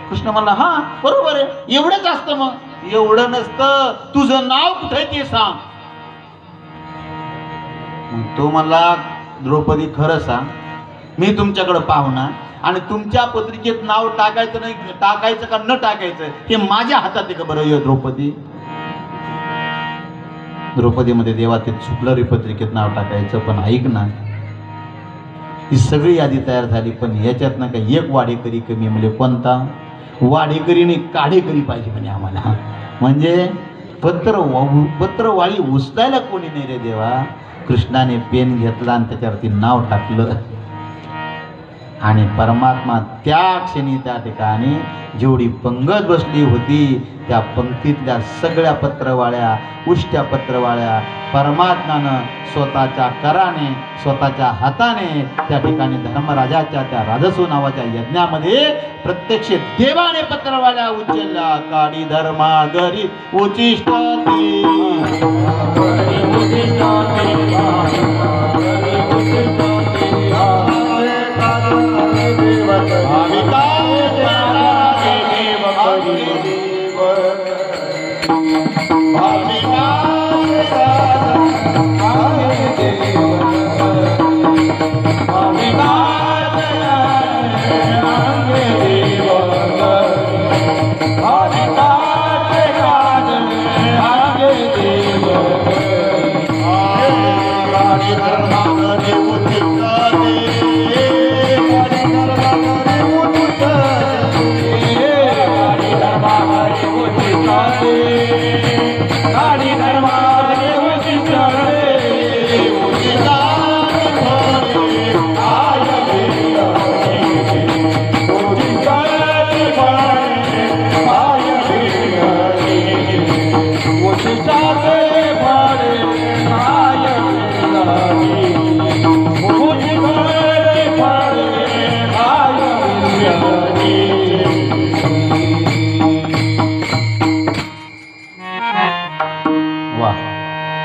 कृष्ण म्हणला हा बरोबर आहे, एवढंच असतं. मग एवढं नसतं, तुझं नाव कुठे ते सांग. तो म्हणला द्रौपदी खरं सांग, मी तुमच्याकडे पाहुणा आणि तुमच्या पत्रिकेत नाव टाकायचं नाही, टाकायचं का न टाकायचं हे माझ्या हातात आहे का बरं द्रौपदी. द्रौपदीमध्ये देवा ते चुकलं रे पत्रिकेत नाव टाकायचं. पण ऐक ना, ही सगळी यादी तयार झाली पण ह्याच्यात ना काही एक वाडेकरी कमी. म्हणजे कोणता वाडेकरीने काढेकरी पाहिजे म्हणे आम्हाला. म्हणजे पत्रवाळी उचलायला कोणी नाही रे देवा. कृष्णाने पेन घेतला आणि त्याच्यावरती नाव टाकलं आणि परमात्मा त्या क्षणी त्या ठिकाणी जेवढी पंगत बसली होती त्या पंक्तीतल्या सगळ्या पत्रवाळ्या, उष्ट्या पत्रवाळ्या परमात्म्यानं स्वतःच्या कराने, स्वतःच्या हाताने त्या ठिकाणी धर्मराजाच्या त्या राजसू नावाच्या यज्ञामध्ये प्रत्यक्ष देवाने पत्रवाळ्या उचलल्या. काडी धर्मा गरी उचिष्टती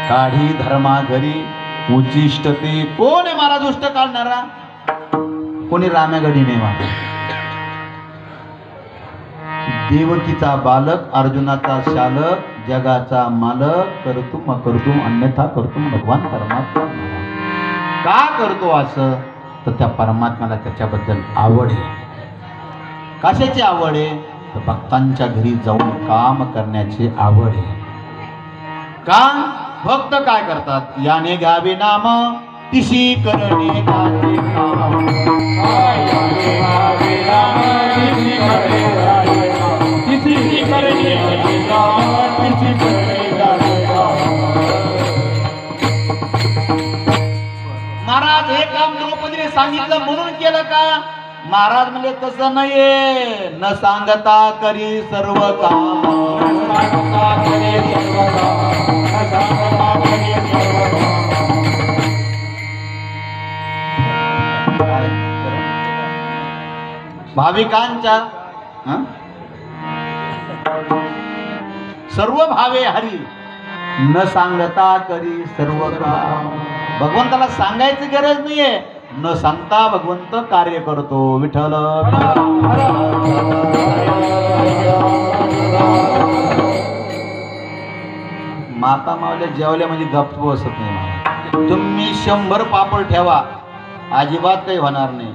काढी धर्मा घरी उचिष्ट. ते कोण आहे महाराज उष्ट काढणारा? कोणी राम्यागडी नाही माझा. देवकीचा बालक, अर्जुनाचा शालक, जगाचा मालक, करतुम अकर्तुम अन्यथा करतुम भगवान परमात्मा. का करतो असं? तर त्या परमात्म्याला त्याच्याबद्दल आवड आहे. कशाची आवड आहे? तर भक्तांच्या घरी जाऊन काम करण्याची आवड आहे. का? भक्त काय करतात? याने घ्यावे नाम तिशी करणे त्याचे काम. महाराज हे काम द्रौपदीने सांगितलं म्हणून केलं का? महाराज म्हणजे तसं नाहीये. न सांगता करी सर्व काम. भाविकांच्या सर्व भावे हरी न सांगता करी सर्व काम. भगवंताला सांगायची गरज नाहीये, न सांगता भगवंत कार्य करतो. विठ्ठल माता मावल्या जेवल्या म्हणजे गप्प बसत नाही. तुम्ही 100 पापड ठेवा, अजिबात काही होणार नाही.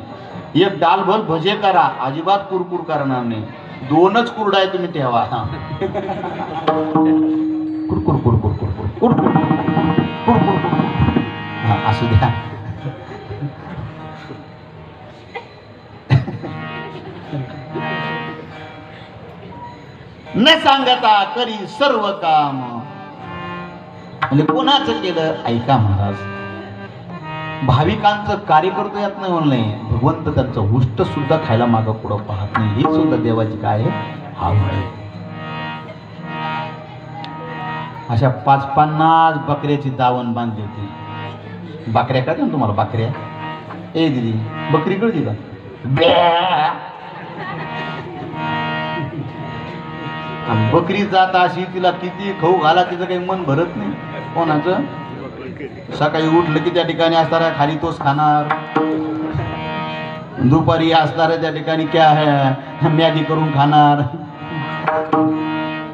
एक डालभर भजे करा, अजिबात कुरकुर करणार नाही. 2च कुरडाय तुम्ही ठेवा, कुरकुर कुरकुर कुरकुर कुरकुर कुरकुर. असू द्या. न सांगता करी सर्व काम. म्हणजे कोणाचं केलं? ऐका महाराज, भाविकांचं कार्य करतो यात नाही म्हणलं नाही, भगवंत त्यांचं उष्ट सुद्धा खायला मागं पुढं पाहत नाही, ही सुद्धा देवाची काय आहे आवड आहे. अशा 50 बकऱ्याची दावण बांधली होती. बकऱ्या काय ना तुम्हाला बकऱ्या, ए दिदी बकरी कळती का? बकरी जात अशी, तिला किती खाऊ घाला तिचं काही मन भरत नाही. कोणाचं? सकाळी उठलं की त्या ठिकाणी असणारा खाली तोच खाणार, दुपारी असणाऱ्या त्या ठिकाणी क्या है मॅगी करून खाणार,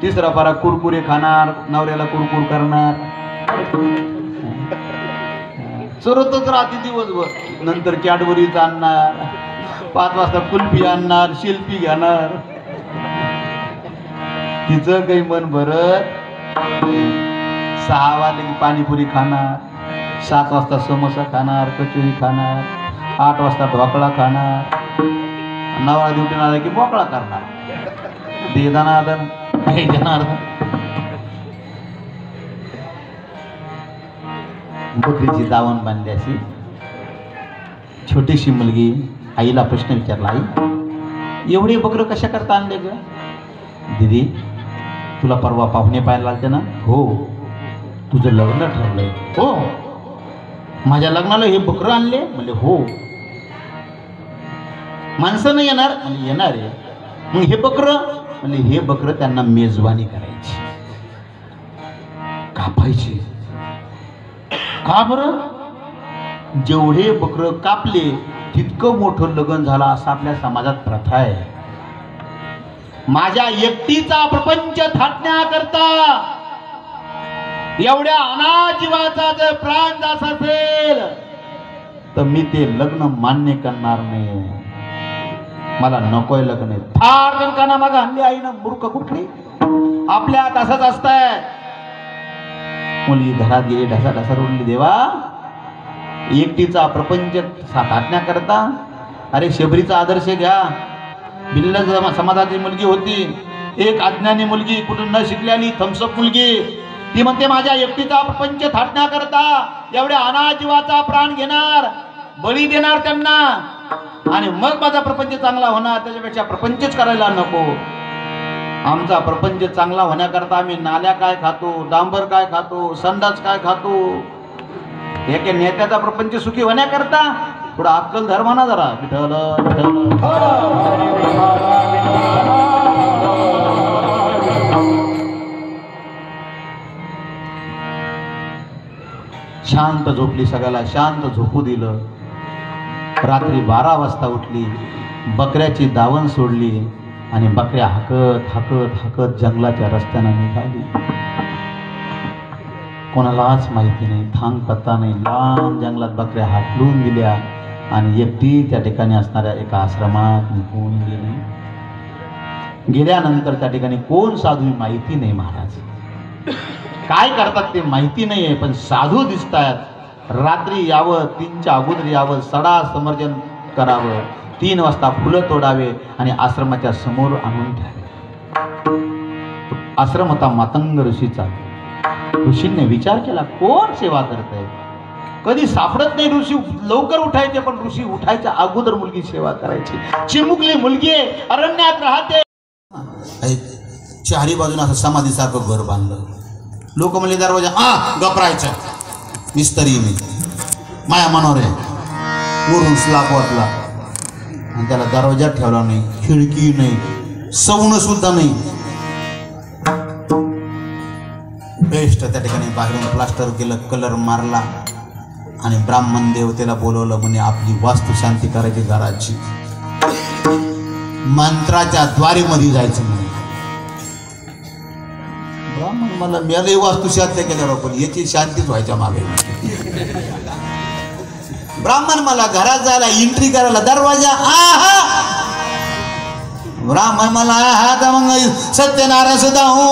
तिसरा पारा कुरकुरे खाणार, नवऱ्याला कुरकुर करणार, चरतच राहते दिवसभर. नंतर कॅडबरीच आणणार, 5 वाजता कुल्फी आणणार, शिल्पी घेणार, तिचं काही मन भरत. 6 वाजले की पाणीपुरी खाणार, 7 वाजता समोसा खाणार, कचोरी खाणार, 8 वाजता ढोकळा खाणार, नवरा ड्युटीन आला की मोकळा करणार. दे दनादन हे जनार्दन. बकरीची दावण बांधली अशी. छोटीशी मुलगी आईला प्रश्न विचारला, आई एवढे बकरं कशा करता आणले ग? दीदी तुला परवा पाहुणे पाहायला लागते ना? हो. तुझं लग्न ठरलंय? हो. माझ्या लग्नाला हे बकरं आणले? म्हणजे हो. माणसं नाही येणार? म्हणजे येणार आहे. मग हे बकरं? म्हणजे हे बकरं त्यांना मेजवानी करायची, कापायची. का बरं? जेवढे बकरं कापले तितकं मोठं लग्न झालं असं आपल्या समाजात प्रथा आहे. माझ्या एकटीचा प्रपंच थाटण्याकरता एवढ्या अनाजीवाचा जर प्राण जात असेल तर मी ते लग्न मान्य करणार नाही. मला नकोय लग्न. फार कणकाना माग हल्ली आई ना, मूर्ख कुठली. आपल्या तसंच असतंय. मुलगी घरात गेली, ढसा ढसा रोडली, देवा एकटीचा प्रपंच थाटण्याकरता. अरे शबरीचा आदर्श घ्या. भिल्ल समाजाची मुलगी होती, एक अज्ञानी मुलगी, कुठून न शिकल्यानी थम्सअप मुलगी. ती म्हणते माझ्या एकटीचा प्रपंच थाटण्याकरता एवढ्या अनाजीवाचा प्राण घेणार, बळी देणार त्यांना, आणि मग माझा प्रपंच चांगला होणार. त्याच्यापेक्षा प्रपंचच करायला नको. आमचा प्रपंच चांगला होण्याकरता आम्ही नाल्या काय खातो, डांबर काय खातो, संडास काय खातो. एके नेत्याचा प्रपंच सुखी होण्याकरता थोडा अक्कल धर्म ना जरा. विठ्ठल विठ्ठल. शांत झोपली, सगळ्याला शांत झोपू दिलं. रात्री 12 वाजता उठली, बकऱ्याची दावण सोडली आणि बकऱ्या हाकत हाकत हाकत जंगलाच्या रस्त्याने निघाली. कोणालाच माहिती नाही, थांग पत्ता नाही. लांब जंगलात बकऱ्या हाकलून दिल्या आणि एकटी त्या ठिकाणी असणाऱ्या एका आश्रमात निघून गेली. गेल्यानंतर त्या ठिकाणी कोण साधू माहिती नाही. महाराज काय करतात ते माहिती नाही आहे, पण साधू दिसतात. रात्री यावं, 3च्या अगोदर यावं, सडा समर्जन करावं, 3 वाजता फुलं तोडावे आणि आश्रमाच्या समोर आणून ठेवावे. आश्रम होता मातंग ऋषीचा. ऋषींनी विचार केला, कोण सेवा करतंय? कधी सापडत नाही ऋषी. लवकर उठायचे, पण ऋषी उठायच्या अगोदर मुलगी सेवा करायची. चिमुकली मुलगी अरण्यात राहते. चारी बाजूने असं समाधीसारखं घर बांधलं. लोक म्हणले दरवाजा गपरायचं, मिस्तरी मी माया मनोर आहे. वरून स्लाप वाटला आणि त्याला दरवाजा ठेवला नाही, खिडकी नाही, सवण सुद्धा नाही. बेस्ट त्या ठिकाणी बाहेरून प्लास्टर केलं, कलर मारला आणि ब्राह्मण देवतेला बोलवलं. म्हणे आपली वास्तू शांती करायची घराची, मंत्राच्या द्वारेमध्ये जायचं म्हणे. ब्राह्मण मला मिळाली वास्तू शांती केल्यावर, पण याची शांतीच व्हायच्या मागे. ब्राह्मण मला घरात जायला एंट्री करायला दरवाजा ब्राह्मण मला तर मग सत्यनारायण सुद्धा हो.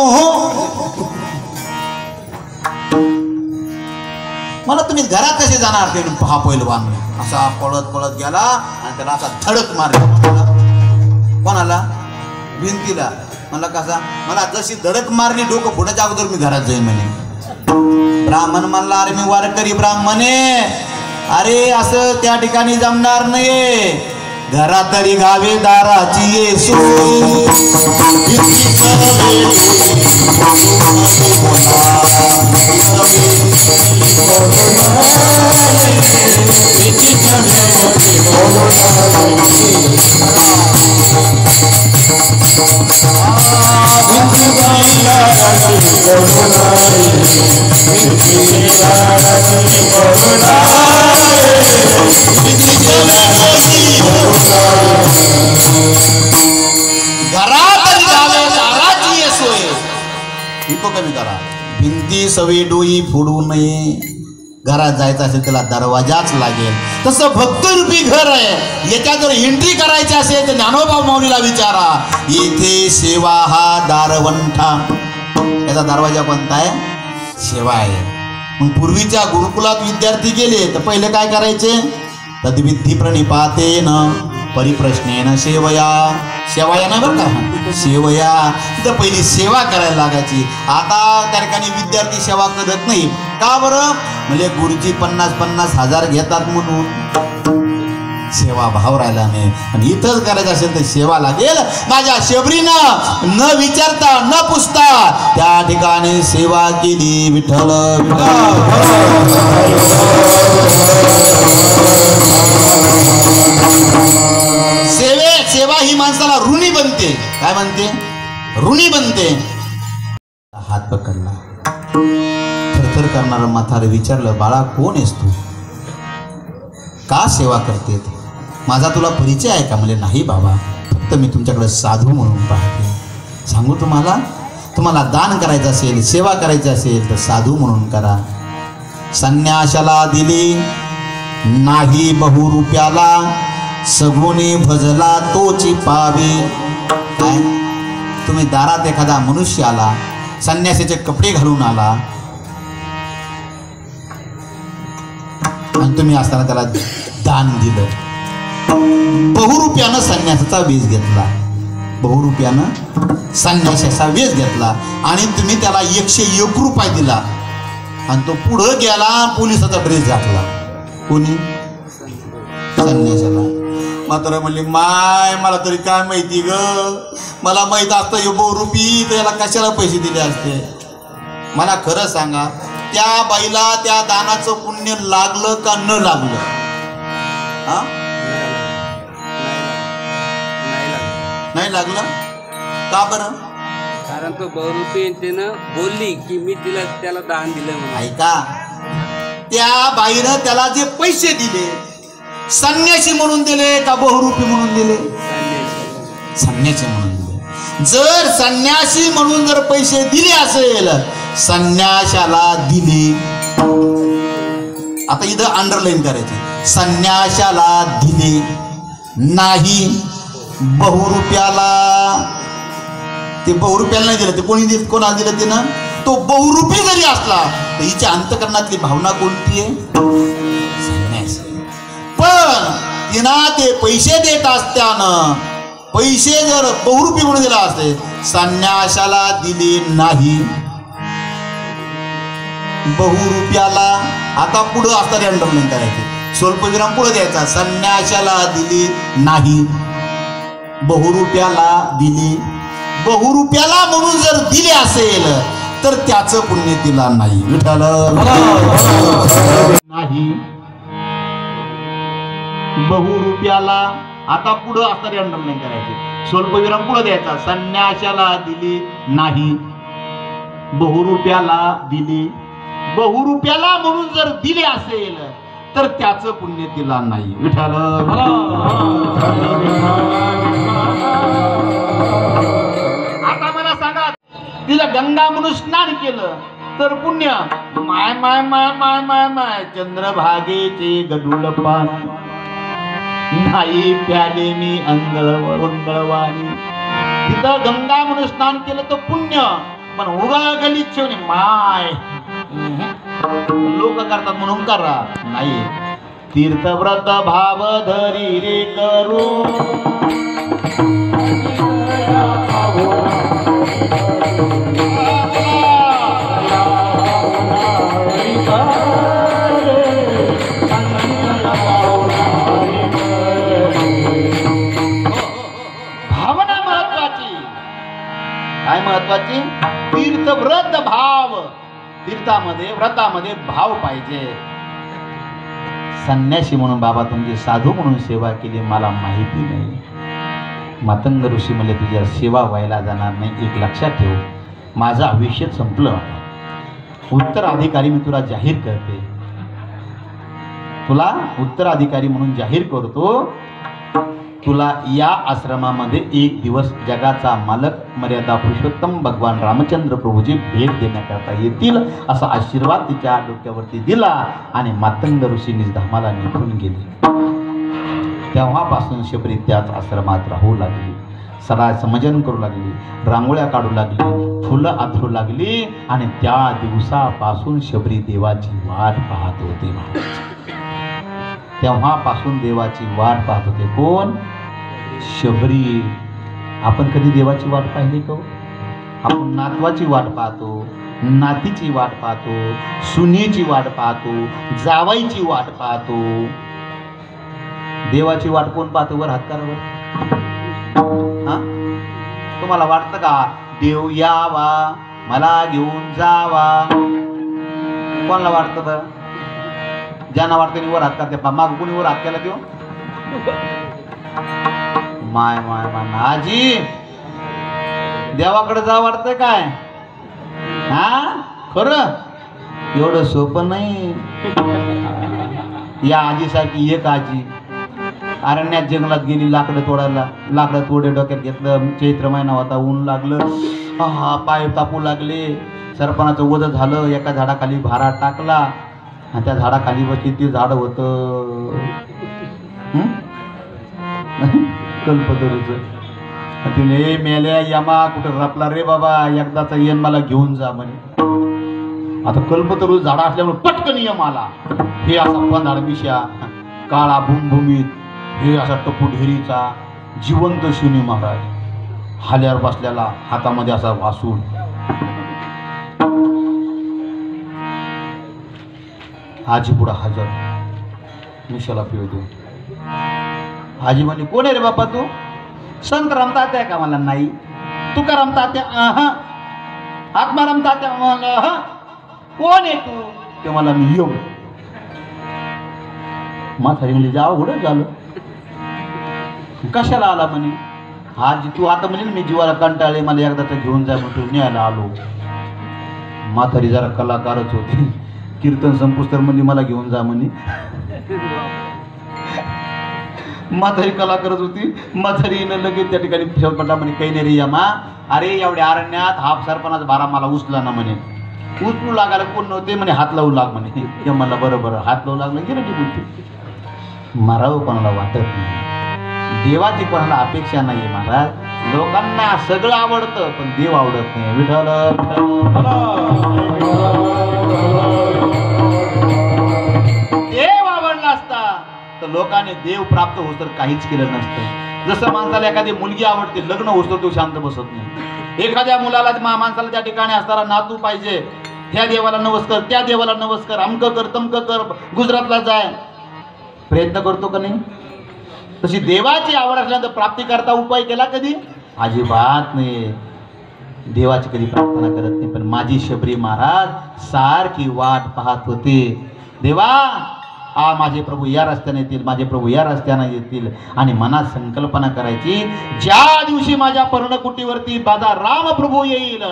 मला तुम्ही घरात कसे जाणार ते पहा. पहिलवान असा पळत पळत गेला आणि त्याला असा धडक मारला. कोणाला? भिंतीला. मला कसा? मला जशी धडक मारली डोकं फुटायच्या अगोदर मी घरात जाईन म्हणे. ब्राह्मण म्हणला, अरे मी वारकरी ब्राह्मणे, अरे असं त्या ठिकाणी जमणार नाही. घरात तरी गावे दाराची ये सोय. कमी करा. भिंती सवे डोई फोडू नये. घरात जायचं असेल त्याला दरवाजाच लागेल. तसं भक्तरूपी घर आहे. याच्या जर एंट्री करायची असेल तर ज्ञानोबा माऊलीला विचारा. येथे सेवा हा दारवंठा. याचा दरवाजा कोणता आहे? सेवा आहे. मग पूर्वीच्या गुरुकुलात विद्यार्थी गेले तर पहिले काय करायचे? तद्विधी प्रणिपातेन परिप्रश्नेन सेवया. सेवया नाही बरं का, सेवया. तिथं पहिली सेवा करायला लागायची. आता त्या ठिकाणी विद्यार्थी सेवा करत नाही. का बरं? म्हणजे गुरुजी 50,000 घेतात म्हणून सेवा भाव राहिला नाही. आणि इथंच करायचं असेल तर सेवा लागेल. माझ्या शबरीनं न विचारता न पुसता त्या ठिकाणी सेवा केली. विठ्ठल सेवा ही माणसाला ऋणी बनते. काय बनते? ऋणी बनते. हात पकडला. थरथर करणारं म्हातारं विचारलं, बाळा कोण आहेस तू? का सेवा करते? माझा तुला परिचय आहे का? म्हणजे नाही बाबा, फक्त मी तुमच्याकडे साधू म्हणून पाहते. सांगू तुम्हाला दान करायचं असेल, सेवा करायची असेल तर साधू म्हणून करा. संन्याशाला दिली नाही बहुरुप्याला. सगुणी भजला तोची पावे. काय? तुम्ही दारात एखादा मनुष्य आला, संन्यासाचे कपडे घालून आला आणि तुम्ही असताना त्याला दान दिलं. बहुरुप्यानं संन्यासाचा वेश घेतला. बहुरुप्यानं संन्यासाचा वेश घेतला आणि तुम्ही त्याला 101 रुपये दिला आणि तो पुढं गेला, पोलिसाचा ड्रेस घातला. कोणी? संन्यासाला. मात्र म्हणले, माय मला तरी काय माहिती ग, मला माहित असतं हे बहुरूपी तर याला कशाला पैसे दिले असते. मला खरं सांगा, त्या बाईला त्या दानाचं पुण्य लागलं का न लागलं? हा, नाही लागलं. का बरं? कारण तो बहुरूपी त्यानं बोलली की मी त्याला दान दिलं म्हणून. ऐका, त्या बाईनं त्याला जे पैसे दिले संन्यासी म्हणून दिले का बहुरूपी म्हणून दिले? संन्यासी म्हणून दिले. जर संन्यासी म्हणून जर पैसे दिले असेल, संन्याशाला दिले. आता इथं अंडरलाईन करायचे. संन्याशाला दिले नाही बहुरूप्याला. ते बहुरूप्याला नाही दिलं. ते कोणी दिलं? कोणाला दिलं त्यानं? तो बहुरूपी जरी असला तर हिच्या अंतकरणातली भावना कोणती आहे? संन्यासी. पण तिना ते पैसे देत असताना पैसे जर बहुरूपी म्हणून दिला असते, संन्याशाला दिले नाही बहुरूप्याला. आता पुढं असणारे अंडरलाईन करायचे. स्वल्पविराम पुढे द्यायचा. संन्याशाला दिली नाही बहुरूप्याला दिली. बहुरूप्याला म्हणून जर दिले असेल तर त्याचं पुण्य तिला नाही. विठ्ठल नाही बहुरूप्याला. आता पुढं असणारे अंडरलाईन करायचे. स्वल्पविराम पुढे द्यायचा. संन्याशाला दिली नाही बहुरूप्याला दिली. बहुरूप्याला म्हणून जर दिले असेल तर त्याचं पुण्य तिला नाही. विठ्ठल. आता मला सांगा, तिला गंगा म्हणून स्नान केलं तर पुण्य? माय माय माय माय माय माय चंद्रभागेचे गडुळ पाणी नाही प्याले मी अंगळवाणी. तिथं गंगा म्हणून स्नान केलं तर पुण्य, पण उगा गलीत ठेवणे माय लोक करतात म्हणून करा नाही. तीर्थव्रत भाव धरी रे करू. काय महत्वाची? तीर्थ व्रत भाव. तीर्थामध्ये व्रतामध्ये भाव पाहिजे. संन्यासी म्हणून बाबा तुमची, साधू म्हणून सेवा केली मला माहिती नाही. मातंग ऋषी म्हणले तुझ्या सेवा व्हायला जाणार नाही, एक लक्षात ठेव. माझं आयुष्य संपलं. उत्तराधिकारी मी तुला जाहीर करते, तुला उत्तराधिकारी म्हणून जाहीर करतो. तुला या आश्रमामध्ये एक दिवस जगाचा मालक मर्यादा पुरुषोत्तम भगवान रामचंद्र प्रभूजी भेट देण्याकरता येतील असा आशीर्वाद तिच्या डोक्यावरती दिला आणि मातंग ऋषींनी धामाला निघून गेले. तेव्हापासून शबरी त्याच आश्रमात राहू लागली, सदा समजन करू लागली, रांगोळ्या काढू लागली, फुलं आथरू लागली आणि त्या दिवसापासून शबरी देवाची वाट पाहत होते. तेव्हापासून देवाची वाट पाहत होते. कोण? शबरी. आपण कधी देवाची वाट पाहिली का? आपण नातवाची वाट पाहतो, नातीची वाट पाहतो, सुनीची वाट पाहतो, जावाईची वाट पाहतो. देवाची वाट कोण पाहतो? वर हात करा. हा, तुम्हाला वाटतं का देव यावा मला घेऊन जावा? कोणाला वाटतं बरं? ज्यांना वाटतं वर हात करते. माग कोणी वर हात केला तो? माय माय माय आजी, देवाकडे जा वाटतंय काय? हा खरं एवढं सोपं नाही. या आजीसारखी एक आजी अरण्यात जंगलात गेली लाकडं तोडायला. लाकडं तोडे डोक्यात घेतलं. चैत्र महिना होता, ऊन लागलं, हा पाय तापू लागले. सरपणाचं वज झालं. एका झाडाखाली भारा टाकला आणि त्या झाडाखाली बसली. ते झाड होतं कल्पतरूचं. तिने मेल्या यमा कुठं रपला रे बाबा, एकदाचा येण मला घेऊन जा म्हणे. आता कल्पतरू झाडा असल्यामुळे पटकन यम आला. हे असा पंधाड मिशा, काळा भूमभूमीत, हे असा टपू ढेरीचा, जिवंत शिवनी महाराज हाल्यावर बसलेला, हातामध्ये असा वासून. आजी पुढं हजर, मिशाला पिऊ देऊ. आजी म्हणे कोण आहे रे बापा तू? संत रमतात्या का? मला नाही. तुकाराम तात्या? आत्माराम तात्या? मला कोण आहे तू? ते मला मी येऊ. म्हातारी म्हणजे जावं कुठं झालं? कशाला आला म्हणे? आजी तू आता म्हणजे मी जीवाला कंटाळले, मला एकदा तर घेऊन जा म्हणून न्यायला आलो. म्हातारी जरा कलाकारच होती. कीर्तन संपुस्तर म्हणजे मला घेऊन जा म्हणे. म्हातारी कला करत होती. म्हातारीनं लगेच त्या ठिकाणी पटा म्हणे काही नाही रे यमा, अरे एवढ्या अरण्यात हा सरपणाचा भारा मला उचला ना म्हणे. उचलू लागायला कोण नव्हते म्हणे, हात लावू लाग म्हणे. यमाला बरोबर हात लावू लागलं. गेलं की बोलते. मारावं कोणाला वाटत नाही. देवाची कोणाला अपेक्षा नाही महाराज. लोकांना सगळं आवडतं पण देव आवडत नाही. विठ्ठल देव आवडला असता तर लोकांनी देव प्राप्त होत तर काहीच केलं नसतं. जसं माणसाला एखादी मुलगी आवडते, लग्न होतो तो शांत बसत नाही. एखाद्या मुलाला माणसाला त्या ठिकाणी असताना नातू पाहिजे, ह्या देवाला नमस्कार, त्या देवाला नमस्कार, अमक कर तमक कर, गुजरातला जाय, प्रयत्न करतो का नाही? तशी देवाची आवड असल्यानंतर प्राप्ती करता उपाय केला कधी? अजिबात नाही. देवाची कधी प्रार्थना करत नाही. पण माझी शबरी महाराज सारखी वाट पाहत होते. देवा माझे प्रभू या रस्त्याने येतील, माझे प्रभू या रस्त्याने येतील. आणि मनात संकल्पना करायची, ज्या दिवशी माझ्या पर्णकुटीवरती माझा रामप्रभू येईल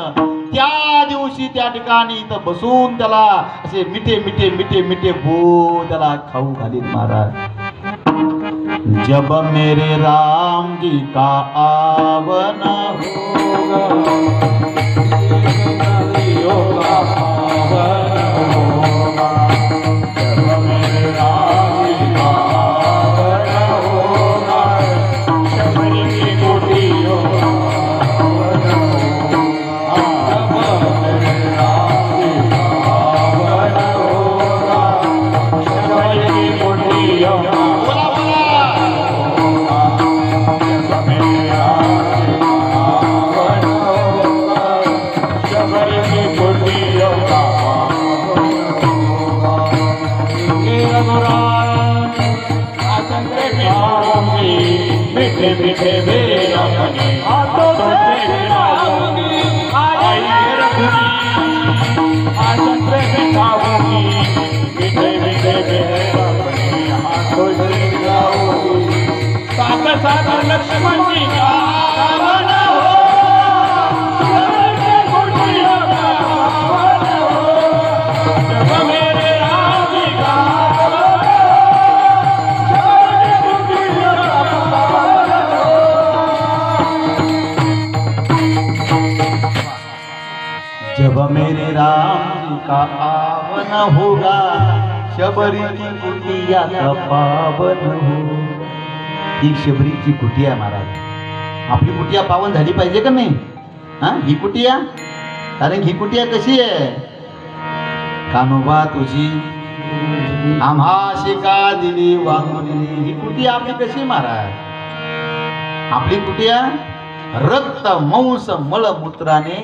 त्या दिवशी त्या ठिकाणी इथं बसून त्याला असे मिठे मिठे मिठे मिठे बो त्याला खाऊ घालील महाराज. जब मेरे राम जी का आवन मीठे मीठे मेरे अपने हाथों से लक्ष्मणजी गावन हो, शबरीची कुटिया गावन हो, जब मेरे राम जी गावन हो, शबरीची कुटिया गावन हो। जब मेरे राम का आवन होगा, शबरी की कुटिया का पावन हो। ही शबरीची कुटिया महाराज, आपली कुटिया पावन झाली पाहिजे का नाही? हा, ही कुटिया, कारण ही कुटिया कशी आहे? कानोबा तुझी आम्हा शिका दिली वांगू दिली, ही कुटिया आपली कशी महाराज? आपली कुटिया रक्त मांस मलमूत्राने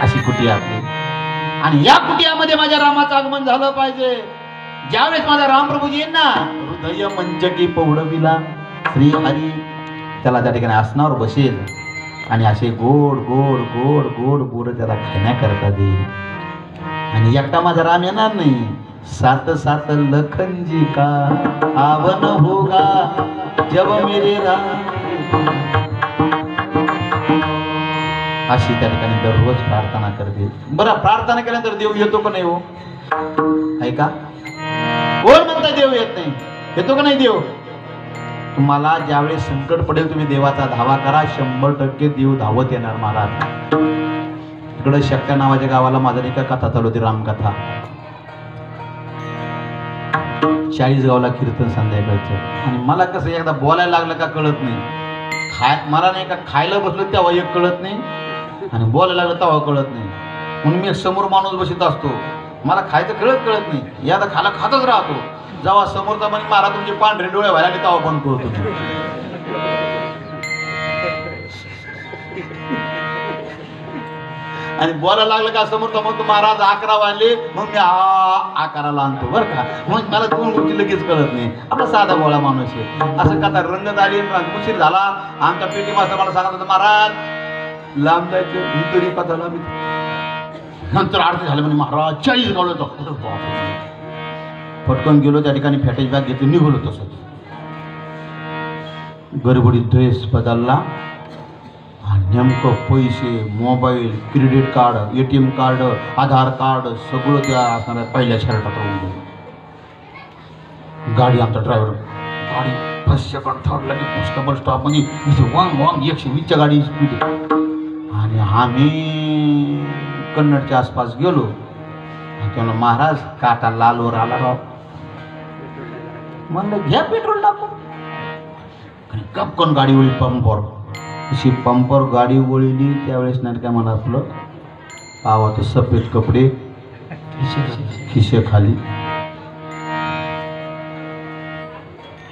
अशी कुटिया आपली, आणि या कुटियामध्ये माझ्या रामाचं आगमन झालं पाहिजे. ज्यावेळेस माझा रामप्रभूजी येईल ना, हृदय मंचकी पौडविला श्री हरी, त्याला त्या ठिकाणी आसनावर बसेल आणि असे गोड गोड गोड गोड बोर त्याला खाण्याकरता देईल. आणि एकटा माझा राम येणार नाही, सात सात लखनजी का आवन होगा, जब मेरे राम. अशी त्या ठिकाणी दररोज प्रार्थना करते. बरं, प्रार्थना केल्यानंतर देव येतो का नाही हो? ऐका, कोण म्हणता देव येत नाही? येतो का नाही देव? तुम्हाला ज्यावेळेस संकट पडेल तुम्ही देवाचा धावा करा, 100% देव धावत येणार महाराज. इकडे शक्या नावाच्या गावाला माझा नाही का कथा चालू होती, रामकथा. 40 गावला कीर्तन संध्याकाळचं, आणि मला कसं एकदा बोलायला लागलं का कळत नाही. मला नाही का खायला बसलो तेव्हा एक कळत नाही, आणि बोलायला लागलं तेव्हा कळत नाही. म्हणून मी समोर माणूस बसत असतो, मला खायचं कळत नाही, यादा खाला खातच राहतो. जेव्हा समोरचा म्हणे महाराज तुमचे पांढरे डोळे व्हायला लागले तेव्हा बंद करतो. आणि बोलायला लागलं का समोरचा म्हणतो महाराज 11 वाजले, मग मी आकाराला आणतो बरं का. मग मला 2 गोष्टी लगेच कळत नाही. आपला साधा बोळा माणूस आहे. असं कथा रंगत आली, उशीर झाला. आमच्या पेटी मास्तर मला सांगत होता, महाराज लांब जायचं, मी तरी कथाला मी नंतर आरती झालं म्हणे महाराज 40 गावलं होतं. पटकन गेलो त्या ठिकाणी, फॅटेज बॅग घेतली, निघालो. तसंच गडबडीत ड्रेस बदलला, आणि नेमकं पैसे, mobile, credit card, ATM card, Aadhaar card सगळं त्या असणाऱ्या पहिल्या शर्टात राहून गेलं. गाडी, आमचा ड्रायव्हर गाडी फर्स्ट थर्डला कॉन्स्टेबल स्टॉपमध्ये वांग वांग 120च्या गाडी स्पीड. आणि आम्ही कन्नडच्या आसपास गेलो. त्याला महाराज काटा लालवर आला राव. म्हणलं घ्या पेट्रोल टाकून. आणि कपकन गाडी वळली पंपवर. अशी पंपवर गाडी वळली त्यावेळेस नाही काय म्हणा आपलं पावा तर सफेद कपडे, खिशे खाली.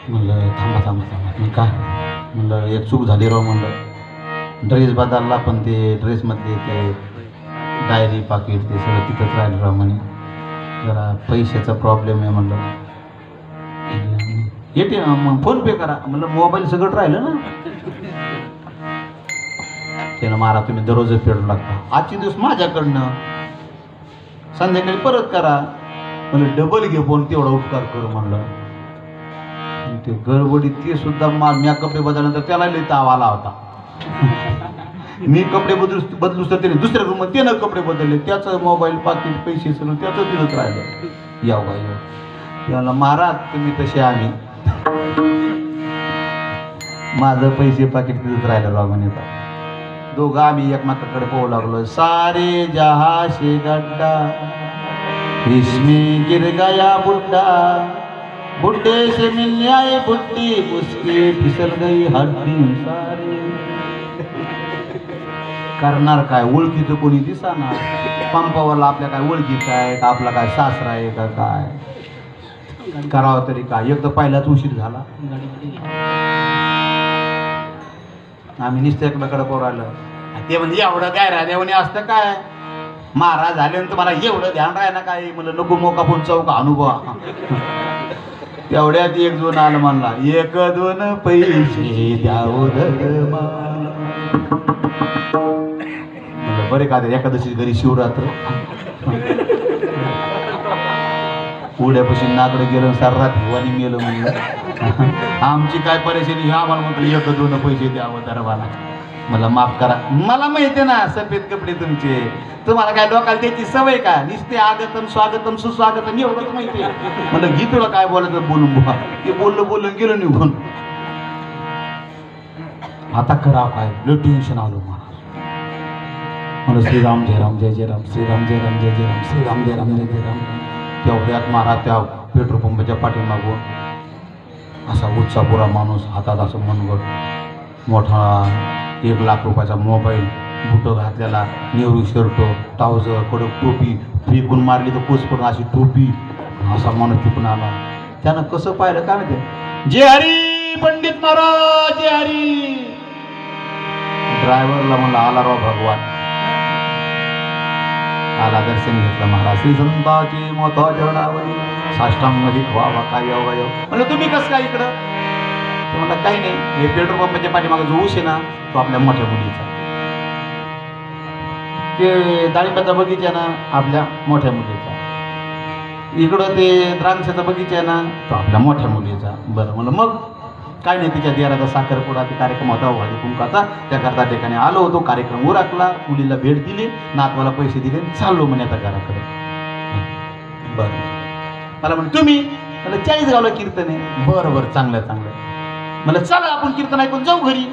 म्हणलं थांबा थांबा थांबा, मी काय म्हणलं एक चूक झाली राव. म्हणलं ड्रेस बदलला, पण ते ड्रेसमधले ते डायरी पाकिट ते सगळं तिथंच राहिलं राव. म्हणे जरा पैशाचा प्रॉब्लेम आहे. म्हणलं ATM फोन पे करा. म्हणलं मोबाईल सगळं राहिलं ना. त्यानं मारा तुम्ही दररोज पेट्रोल लागता, आजचे दिवस माझ्याकडनं, संध्याकाळी परत करा. म्हणलं डबल घे फोन, तेवढा उपकार करू. म्हणलं ते गडबडीत ते सुद्धा मी कपडे बदलल्यानंतर त्याला लई ताव आला होता. मी कपडे बदलूच तर त्याने दुसऱ्या रूममध्ये त्यानं कपडे बदलले, त्याचं मोबाईल पाकिट पैसे सगळं त्याचं तिथंच राहिलं. याव गाय त्याला महाराज तुम्ही तसे, आम्ही माझं पैसे पाकिट तिथंच राहिलं राव. म्हणे दोघं आम्ही एकमेकाकडे पोहू लागलो. सारे जहा से गड्डा इसमें गिर गया बुड्ढा, बुड्ढे से मिलने आए बुड्ढी, उसकी फिसल गई हड्डी सारी. करणार काय, ओळखीचं कोणी दिसणार. पंपावरला आपल्या काय ओळखीचं आहे का, आपला काय सासरा आहे का, काय करावं तरी काय. एक तर पहिलाच उशीर झाला. आम्ही नुसतं एकमेकडे पोरायला. ते म्हणजे एवढं काय राहण्यावणी असतं काय, महाराज झाल्यानंतर मला एवढं ध्यान राहायला काय. म्हणलं नको मोका फोन चौका अनुभव. तेवढ्यात एक दोन आलं म्हणला, 1-2 पैसे द्याव म्हणलं बरे का एकादशी घरी शिवरात्र. उड्यापाशी नाकडं गेलं सर्रात हिवानी मेलं म्हणलं आमची काय परेशानी ह्या आम्हाला म्हटलं एक दोन पैसे द्यावं दरबाला मला माफ करा मला माहिती आहे ना सफेद कपडे तुमचे तुम्हाला काय डोकाला त्याची सवय का नुसते आगतम स्वागतम सुस्वागतम एवढंच माहिती आहे म्हणलं घे तुला काय बोलायचं बोलून बुवा ते बोलून गेलं निघून आता करा काय लय टेन्शन आलो मला श्रीराम जय राम जय जय राम श्रीराम जय राम जय जय राम श्रीराम जय राम जय जय राम तेवढ्यात महाराज त्या पेट्रोल पंपाच्या पाठीमागून असा उत्साहपुरा माणूस हातात असं मनगट मोठा 1 लाख रुपयाचा मोबाईल बुटं घातलेला नेहरू शर्ट ट्राउझर कडक टोपी फेकून मारली तर कोच पडून अशी टोपी असा माणूस तिकून आला त्यानं कसं पाहिलं काय माहिती जय हरी पंडित महाराज जय हरी ड्रायव्हरला म्हणलं आला राव भगवान आला दर्शन घेतलं महाराज श्री संताची मोठा चरणावरी साष्टांग व्हावा काय अवयव म्हणलं तुम्ही कसं काय इकडं ते म्हणलं काही नाही हे पेट्रोल पंपाच्या पाठीमागे जो ऊस आहे ना तो आपल्या मोठ्या मुलीचा ते डाळिंबाचा बगीचा ना आपल्या मोठ्या मुलीचा इकडं ते द्राक्षाचा बगीचा आहे ना तो आपल्या मोठ्या मुलीचा बरं म्हणलं मग काय नाही तिच्या दिराचा साखरपुडा ते कार्यक्रम होता हळदी कुंकाचा त्याकरता ठिकाणी आलो होतो कार्यक्रम उरकला मुलीला भेट दिली नातवाला पैसे दिले चाललो म्हणे आता घराकडे बरं मला म्हणे तुम्ही मला 40 गावला कीर्तन आहे बरं बरं चांगलं मला चला आपण कीर्तन ऐकून जाऊ घरी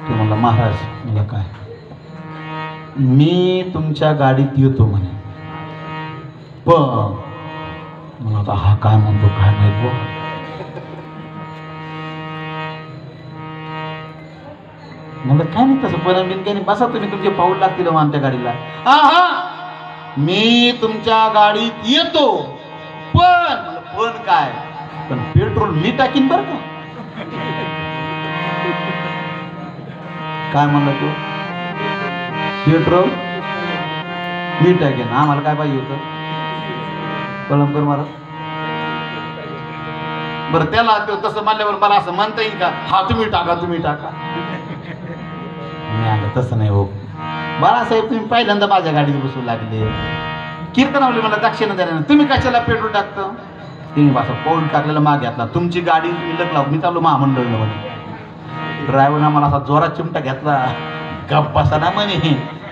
ते म्हणलं महाराज मला काय मी तुमच्या गाडीत येतो म्हणे पण मला आता हा काय म्हणतो काय माहित बो मला काय नाही तसं पण काही नाही बसा तुम्ही तुमचे पाऊल लागतील आमच्या गाडीला हा मी तुमच्या गाडीत येतो पण काय पण पेट्रोल मी टाकीन बरं का काय म्हणला तू पेट्रोल मी टाकेन आम्हाला काय पाहिजे होतं कळंबर मारा बरं त्याला तसं मानल्यावर मला असं म्हणता येईल का हा तुम्ही टाका मी आलं तसं नाही हो बाळासाहेब तुम्ही पहिल्यांदा माझ्या गाडीत बसू लागले कीर्तनावली मला दक्षिणा द्यायला तुम्ही कशाला पेट्रोल टाकतं तुम्ही असं पाऊल टाकलेलं माग घेतला तुमची गाडी तुम्ही लग लावून मी चालू महामंडळ म्हणे ड्रायव्हरना मला असा जोरात चिमटा घेतला गप्प बसा ना म्हणे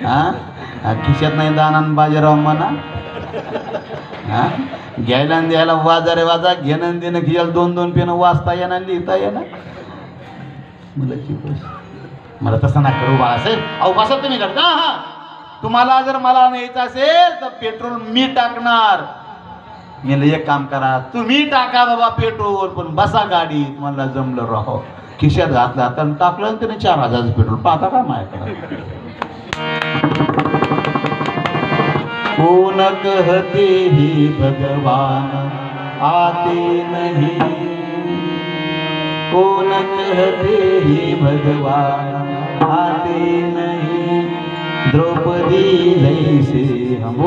हा खिशात नाही दानान बाजीराव म्हणा हा घ्यायला द्यायला वाजा रे वाजा घेणं देणं घ्यायला 2-2 पेनं वाचता येणार लिहिता येणार मला तसं ना करू बाळासाहेब अहो बसा तुम्ही करता हा तुम्हाला जर मला न्यायचं असेल तर पेट्रोल मी टाकणार मी एक काम करा तुम्ही टाका बाबा पेट्रोल पण बसा गाडीत मला जमलं राहो खिशात घातला तर टाकलं त्याने 4000 पेट्रोल पाहता का माझ्याकडे कौन कहते ही भगवान आते नहीं कौन कहते ही भगवान आते नहीं द्रौपदी जैसे हम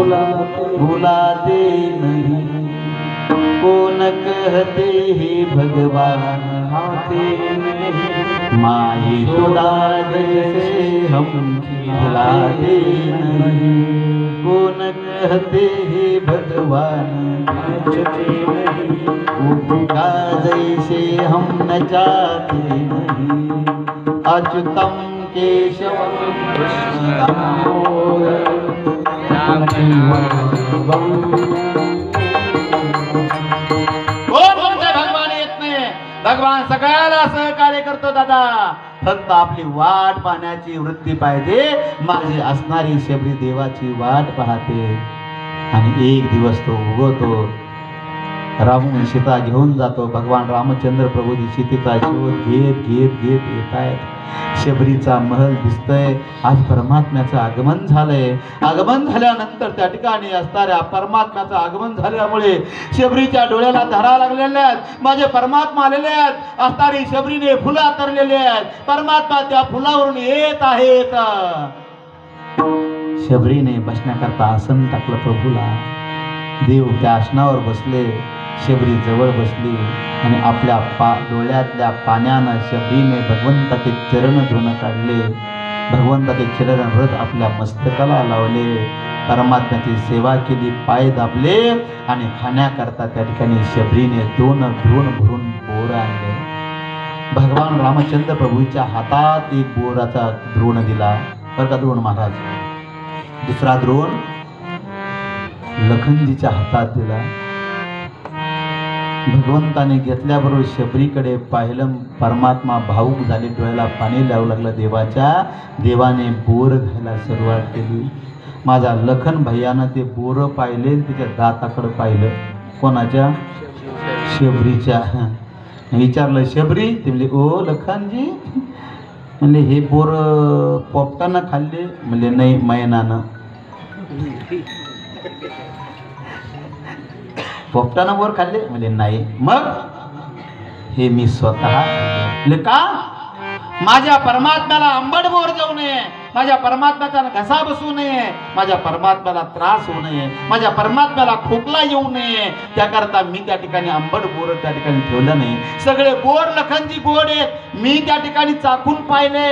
बुलाते नहीं कौन कहते ही भगवान आते नहीं माई खुदा जैसे हम खिलाते नहीं कौन कहते हैं भगवान उनका जैसे हम नचाते नहीं अच्युतम केशवम कृष्ण भगवान येत नाही भगवान सगळ्याला सहकार्य करतो दादा फक्त आपली वाट पाहण्याची वृत्ती पाहिजे माझी असणारी शबरी देवाची वाट पाहते आणि एक दिवस तो उगवतो रामून सीता घेऊन जातो भगवान रामचंद्र प्रभूजी सीतेचा शोध घेत येत आहेत शबरीचा महल दिसतोय आज परमात्म्याचं आगमन झालंय आगमन झाल्यानंतर त्या ठिकाणी असणाऱ्या परमात्म्याचं आगमन झाल्यामुळे शबरीच्या डोळ्याला धारा लागलेल्या आहेत माझे परमात्मा आलेले आहेत असणारी शबरीने फुला तरलेले आहेत परमात्मा त्या फुलावरून येत आहेत शबरीने बसण्याकरता आसन टाकलं प्रभूला देव त्या आसनावर बसले शबरी जवळ बसली आणि आपल्या डोळ्यातल्या पाण्यानं शबरीने भगवंताचे चरण धुणं काढले भगवंताचे चरण रथ आपल्या मस्तकाला लावले, परमात्म्याची सेवा केली, पाय दाबले आणि खाण्याकरता त्या ठिकाणी शबरीने 2 द्रोण भरून बोर आणले. भगवान रामचंद्र प्रभूच्या हातात एक बोराचा द्रोण दिला बरं का, द्रोण महाराज. दुसरा द्रोण लखनजीच्या हातात दिला. भगवंताने घेतल्याबरोबर शबरीकडे पाहिलं. परमात्मा भाऊक झाले, डोळ्याला पाणी लावू लागलं देवाच्या. देवाने बोर घ्यायला सुरुवात केली. माझा लखन भैयानं ते बोर पाहिले, तिच्या दाताकडे पाहिलं. कोणाच्या? शबरीच्या. विचारलं शबरी, ते म्हणले ओ लखनजी. म्हणले हे बोर पोपटानं खाल्ले? म्हणले नाही, मैनानं. पोपटानं बोर खाल्ले? म्हणजे नाही. मग हे मी स्वतः खाल्ले. का? माझ्या परमात्म्याला आंबट बोर जाऊ नये, माझ्या परमात्म्याचा घसा बसू नये, माझ्या परमात्म्याला त्रास होऊ नये, माझ्या परमात्म्याला खोकला येऊ नये, त्याकरता मी त्या ठिकाणी आंबट बोर त्या ठिकाणी ठेवलं नाही. सगळे बोर लखनजी गोड आहेत, मी त्या ठिकाणी चाकून पाहिले.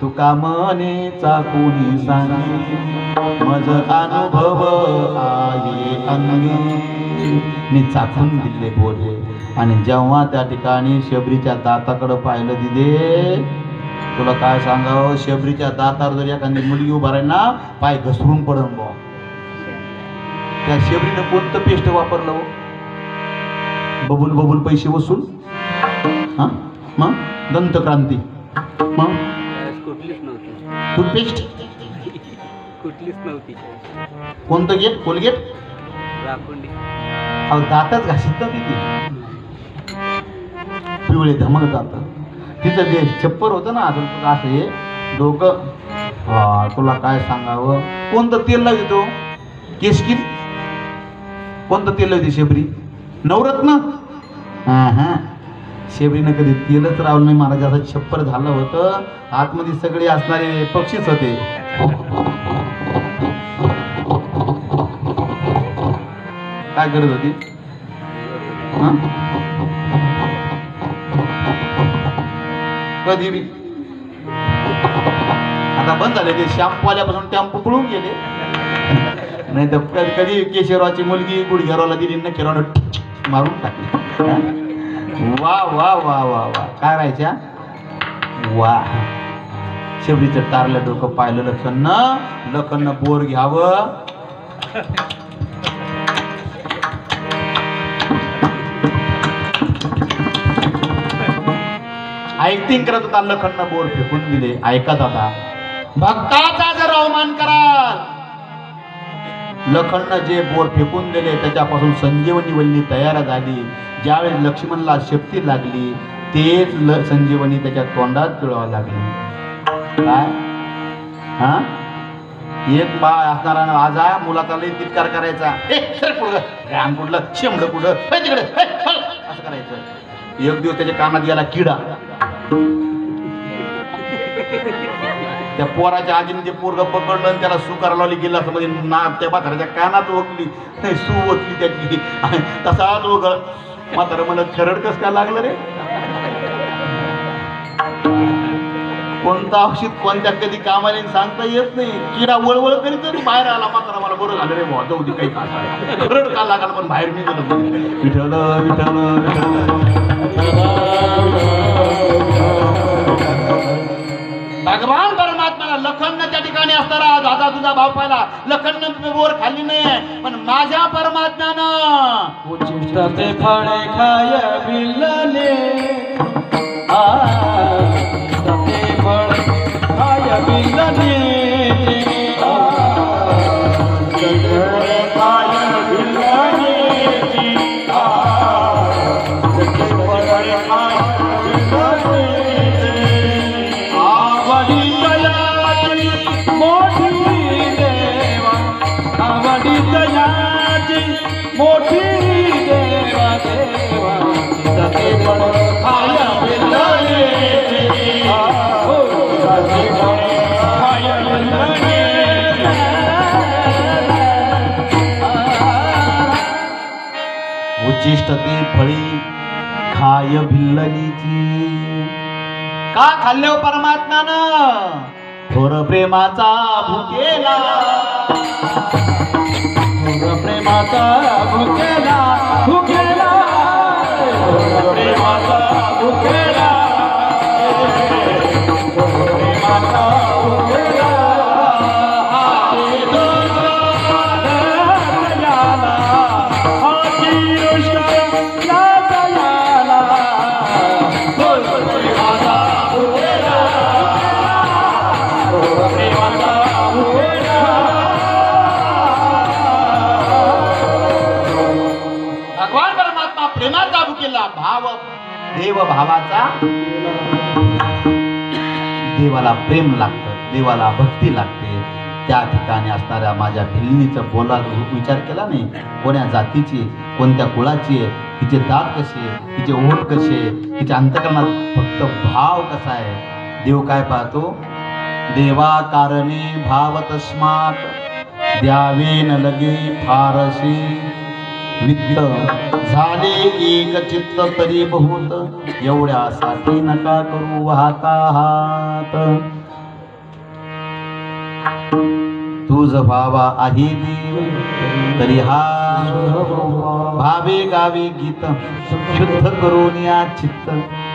तुका मने चाकून सांगे मज अनुभव आहे अंगी. मी चाकून दिले बोले. आणि जेव्हा त्या ठिकाणी शबरीच्या दाताकडे पाहिलं दिदे, तुला काय सांगावं, शबरीच्या दातावर जर एखादी मुलगी उभा राहील ना, पाय घसरून पडन बा. त्या शबरीनं कोणतं पेस्ट वापरलं? बबुल बबुल पैसे वसूल. हा मग दंतक्रांती, मग कुठलीच नव्हती, टूथपेस्ट कुठलीच नव्हती. कोणतं गेट? कोलगेट. राखुंडी. अहो दातच घासीत ना तिथे, पिवळे धमक दात. तिचं जे छप्पर होतं ना अजून असं हे डोकं. हा तुला काय सांगावं. कोणतं तेल लावतो? केशकिरी. कोणतं तेल लावते शबरी? नवरत्न. हा हा, शबरीनं कधी तेलच रावलं नाही. महाराजाचं छप्पर झालं होतं, आतमध्ये सगळे असणारे पक्षीच होते. काय करत होती? कधी बी आता बंद झाले ते शॅम्पू आल्यापासून टॅम्पू पळून गेले. नाही तर कधी कधी केशवरावची मुलगी गुडघ्यारावला दिली ना, केरावनं मारून टाकली. वा वा वा वा वा, काय राहायच्या वा. शबरीचं टारलं डोकं पाहिलं लखननं बोर घ्यावं. ऐकटिंग करत होता, लखननं बोर फेकून दिले. ऐकत होता. भक्ताचा जर अवमान कराल, लखननं जे बोर फेकून दिले त्याच्यापासून संजीवनी वल्ली तयार झाली. ज्यावेळी लक्ष्मणला शक्ती लागली, तेच संजीवनी त्याच्या तोंडात पिळावं लागली. काय हा, एक बा असणारा आजा मुलाचा लई तितकार करायचा. राम कुठलं, शेंबड कुठं, तिकडे असं करायचं. एक दिवस त्याच्या कानात गेला किडा. त्या पोराच्या आजीने ते पोरग पकडलं आणि त्याला सू करायला लावली. गेला मध्ये ना त्या म्हाताऱ्याच्या कानात ओकली, सू ओकली त्याची. तसाच ओघळ. म्हातारा मला खरड कस काय लागलं रे. कोणतं औषध कोणत्या कधी कामाला सांगता येत नाही. किडा वळवळ करीत तरी बाहेर आला. मात्र मला बरं झालं रे भाऊ, जाऊ दे काही का खरड का लागला, पण बाहेर मी गेलो. विठ्ठल विठ्ठल भगवान परमात्म्याला लखननं त्या ठिकाणी असताना दादा तुझा भाव पाहिला. लखननं बोर खाल्ली नाही, पण माझ्या परमात्म्यानं उचिष्टते फळे खाय बिलले. ते फळ खाय बिलले. उचिष्टते फळी खाय भिल्लनीची. का खाल्ले हो परमात्म्यानं? थोर प्रेमाचा भुकेला, थोर प्रेमाचा भुकेला, भुकेला, थोर प्रेमाचा भुकेला, थोर प्रेमाचा भुकेला. भगवान परमात्मा प्रेमाचा भुकेला, भाव देव भावाचा. देवाला प्रेम लागतं, देवाला भक्ती लागते. त्या ठिकाणी असणाऱ्या माझ्या भिल्लीचं बोला विचार केला नाही, कोण्या जातीची, कोणत्या कुळाची आहे, तिचे दात कसे, तिचे ओठ कसे, तिच्या अंतकरणात फक्त भाव कसा आहे. देव काय पाहतो, देवा कारणे भाव तस्मात द्यावे न लगे फारसे, वित्त झाले एक चित्त तरी बहुत, एवढ्यासाठी नका करू वाहता हात. तुझ भावा आहे देव तरी हा भावे गावे गीत, शुद्ध करून या चित्त.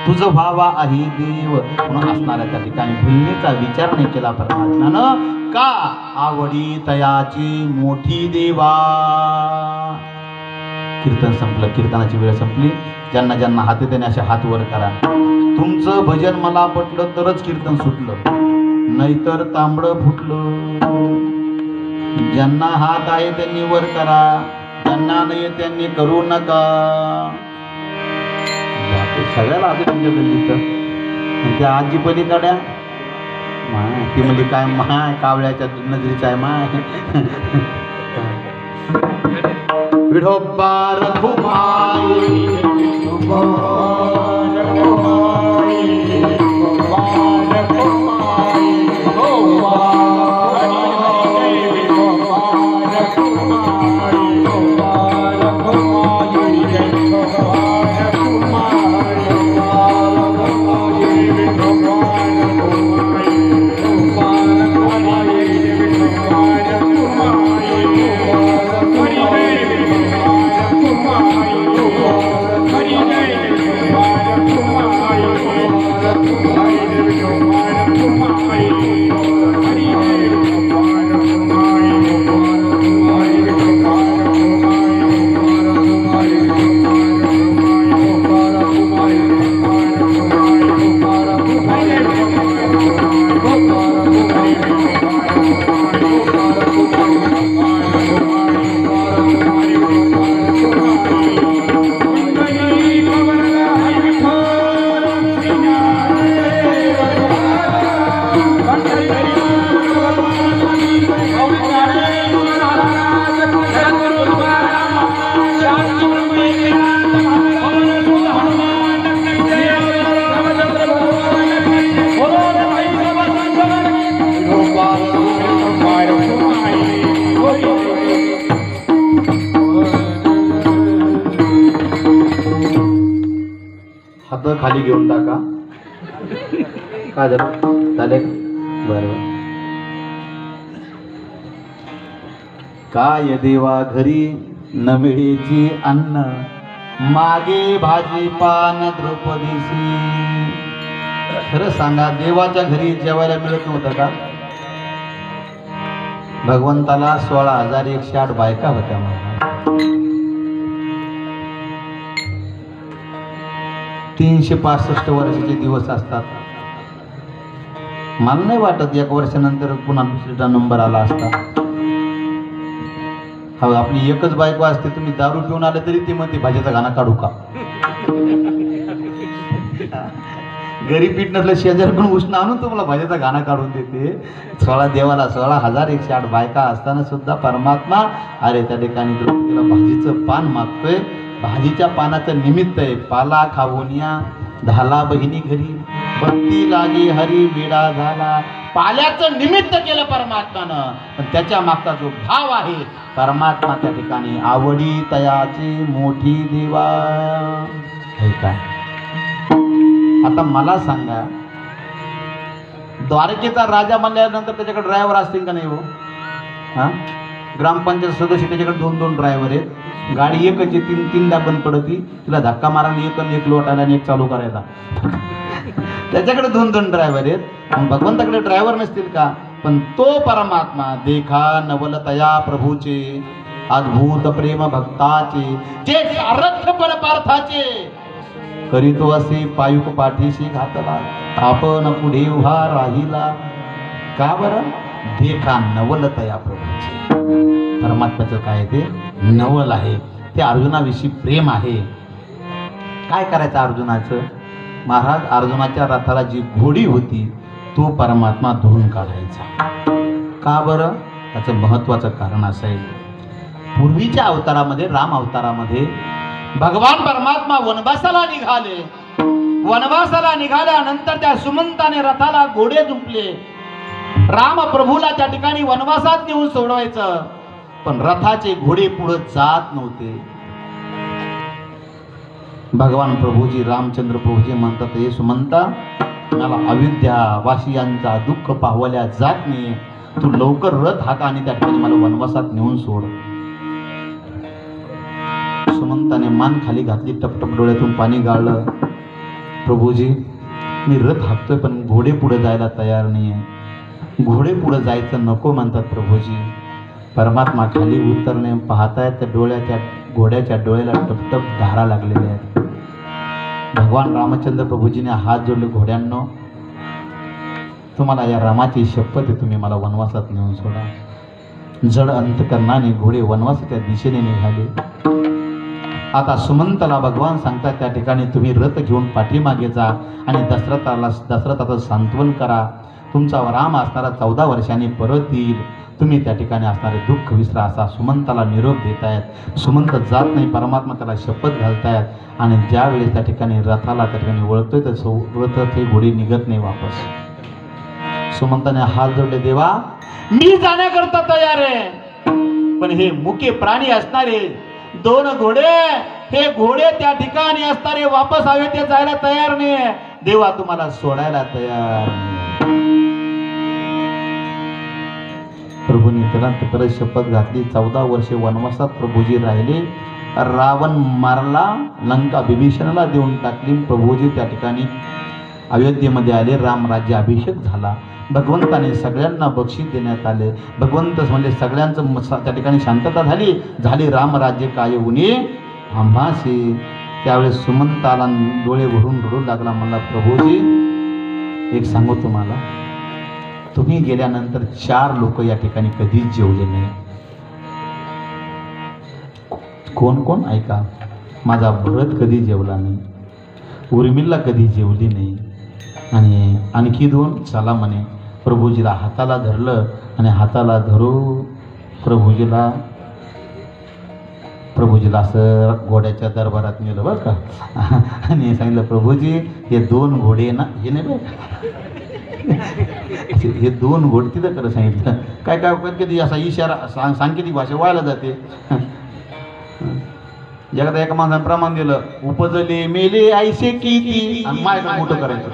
तुझ भावा आहे देव म्हणून असणाऱ्या त्या ठिकाणी भिल्लीचा विचार नाही केला परमात्म्यानं. का आवडी तयाची मोठी देवा. कीर्तन संपलं, कीर्तनाची वेळ संपली. ज्यांना ज्यांना हात आहे त्याने असे हात वर करा. तुमचं भजन मला पटलं तरच कीर्तन सुटलं, नाहीतर तांबडं फुटलं. ज्यांना हात आहे त्यांनी वर करा, ज्यांना नाही त्यांनी करू नका. सगळ्याला आधी तुमच्या गल्लीत त्या आजी पलीकड्या माय, ती म्हणजे काय माय, कावळ्याच्या नजरीचा आहे माय. विठोबार घुमाई, हात खाली घेऊन टाका. काय झालं, झाले बरोबर. काय देवा घरी न मिळेची अन्न, मागे भाजी पान द्रौपदीसी. खरं सांगा, देवाच्या घरी जेवायला मिळत नव्हतं का? भगवंताला 16,108 बायका होत्या. मला 365 वर्षाचे दिवस असतात. मला नाही वाटत एक वर्षानंतर पुन्हा दुसरीचा नंबर आला असता. हा, आपली एकच बायको असते. तुम्ही दारू पिऊन आले तरी ती म्हणते भाजीचा गाणं काढू का. घरी पीठ नसलं शेजारी पण उष्ण आणून तुम्हाला भाजीचा गाणं काढून देते. देवाला 16,108 बायका असताना सुद्धा परमात्मा अरे त्या ठिकाणी द्रौपदीला भाजीचं पान मागतोय. भाजीच्या पानाचं निमित्त आहे, पाला खाऊन या झाला बहिणी घरी, भक्ती लागी हरी विडा झाला. पाल्याचं निमित्त केलं परमात्मानं, पण त्याच्या मागचा जो भाव आहे परमात्मा त्या ठिकाणी आवडी तयाची मोठी देवा. हे काय आता मला सांगा, द्वारकेचा राजा म्हणल्यानंतर त्याच्याकडे ड्रायव्हर असतील का नाही हो? हा, ग्रामपंचायत सदस्य त्याच्याकडे 2-2 ड्रायव्हर आहेत. गाडी एकच आहे, 3-3दा बंद पडती, तिला धक्का मारायला एक आणि एक लोटायला आणि एक चालू करायला. त्याच्याकडे 2-2 ड्रायव्हर आहेत. आणि भगवंताकडे ड्रायव्हर नसतील का? पण तो परमात्मा देखा नवलतया प्रभूचे अद्भुत प्रेम भक्ताचे जे सारथ्य परपार्थाचे करीतो असे पायुक पाठीशी घातला आपण पुढे उभा राहिला. का बरं? देखा नवलतया प्रभूचे. परमात्म्याचं काय ते नवल आहे, ते अर्जुनाविषयी प्रेम आहे. काय करायचं अर्जुनाचं? महाराज अर्जुनाच्या रथाला जी घोडी होती तो परमात्मा धुवून काढायचा. का बरं? त्याचं महत्वाचं कारण असं आहे, पूर्वीच्या अवतारामध्ये राम अवतारामध्ये भगवान परमात्मा वनवासाला निघाले. वनवासाला निघाल्यानंतर त्या सुमंताने रथाला घोडे जुंपले. राम प्रभूला त्या ठिकाणी वनवासात नेऊन सोडवायचं, पण रथाचे घोडे पुढे जात नव्हते. भगवान प्रभूजी रामचंद्र प्रभूजी म्हणतात, हे सुमंता, मला अयोध्या वासियांचा दुःख पाहवल्या जात नाही, तू लवकर रथ हाका आणि त्या ठिकाणी मला वनवासात नेऊन सोड. सुमंताने मान खाली घातली, टपटप डोळ्यातून पाणी गाळलं. प्रभूजी, मी रथ हाकतोय पण घोडे पुढे जायला तयार नाही आहे. घोडे पुढे जायचं नको म्हणतात प्रभूजी. परमात्मा खाली उतरणे पाहतायत, त्या घोड्याच्या डोळ्याला टपटप धारा लागलेल्या आहेत. भगवान रामचंद्र प्रभूजीने हात जोडले, घोड्यांनो, तुम्हाला या रामाची शपथ आहे, तुम्ही मला वनवासात नेऊन सोडा. जड अंतकरणाने घोडे वनवासाच्या दिशेने निघाले. आता सुमंतला भगवान सांगतात, त्या ठिकाणी तुम्ही रथ घेऊन पाठीमागे जा आणि दशरथाचं सांत्वन करा. तुमचा राम असणारा 14 वर्षांनी परत येईल, तुम्ही त्या ठिकाणी असणारे दुःख विसरा, असा सुमंताला निरोप देतायत. सुमंत जात नाही, परमात्मा त्याला शपथ घालतायत. आणि ज्यावेळेस त्या ठिकाणी रथाला त्या ठिकाणी वळतोय तर रथाची घोडी निघत नाही वापस. सुमंताने हात जोडले, देवा, मी जाण्याकरता तयार आहे, पण हे मुके प्राणी असणारे 2 घोडे, हे घोडे त्या ठिकाणी असणारे वापस अयोध्येत जायला तयार नाही. देवा, तुम्हाला सोडायला तयार नाही. प्रभूंनी त्याला परत शपथ घातली. 14 वर्षे वनवासात प्रभूजी राहिले. रावण मारला, लंका विभीषणाला देऊन टाकली. प्रभूजी त्या ठिकाणी अयोध्येमध्ये आले. रामराज्य अभिषेक झाला. भगवंताने सगळ्यांना बक्षीस देण्यात आले. भगवंत म्हणजे सगळ्यांचं त्या ठिकाणी शांतता झाली. रामराज्य काय उनी आम्हासी. त्यावेळेस सुमंताला डोळे भरून रडू लागला. मला प्रभूजी, एक सांगू तुम्हाला, तुम्ही गेल्यानंतर 4 लोक या ठिकाणी कधीच जेवले नाही. कोण कोण? ऐका, माझा भरत कधी जेवला नाही, उर्मिला कधी जेवली नाही, आणि आणखी 2 चला म्हणे. प्रभूजीला हाताला धरलं आणि हाताला धरून प्रभूजीला असं घोड्याच्या दरबारात नेलं बरं का. आणि सांगितलं, प्रभूजी, हे 2 घोडे ना, हे नाही बरं, हे 2 घोडे तिथं खरं सांगितलं. काय कधी असा इशारा सांकेतिक भाषा व्हायला जाते. एकदा एका माणसाने प्रमाण दिलं, उपजले मेले आयसे किती, आणि माझ्याकडे मोठं करायचं.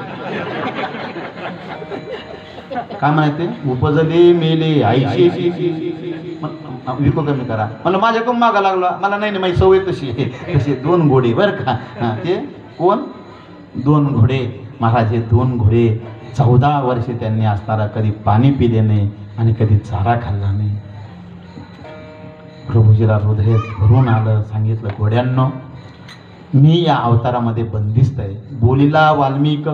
काय म्हणायचे? उपजले मेले आयसे विको कमी करा. मला माझ्याकडून मागा लागला. मला नाही माझी सवय तशी आहे. तसे 2 घोडे बरं का. ते कोण? 2 घोडे. महाराज, हे 2 घोडे 14 वर्षे त्यांनी असताना कधी पाणी पिले नाही आणि कधी चारा खाल्ला नाही. प्रभूजीला हृदय भरून आलं. सांगितलं, घोड्यांनो, मी या अवतारामध्ये बंदिस्त आहे. बोलिला वाल्मिक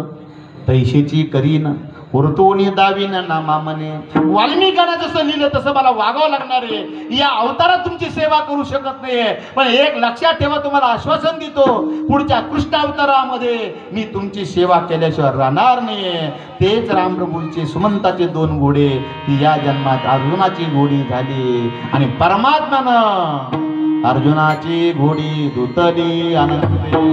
तैशेची करीन उरतोनी दावीन नामा म्हणे. वाल्मिकानं जसं लिहिलं तसं मला वागावं लागणार आहे. या अवतारात तुमची सेवा करू शकत नाहीये, पण एक लक्षात ठेवा, तुम्हाला आश्वासन देतो, पुढच्या कृष्ण अवतारामध्ये मी तुमची सेवा केल्याशिवाय राहणार नाहीये. तेच रामप्रभूचे सुमंताचे 2 घोडे ही या जन्मात अर्जुनाची घोडी झाली. आणि परमात्म्यानं अर्जुनाची घोडी धुतली आनंदे.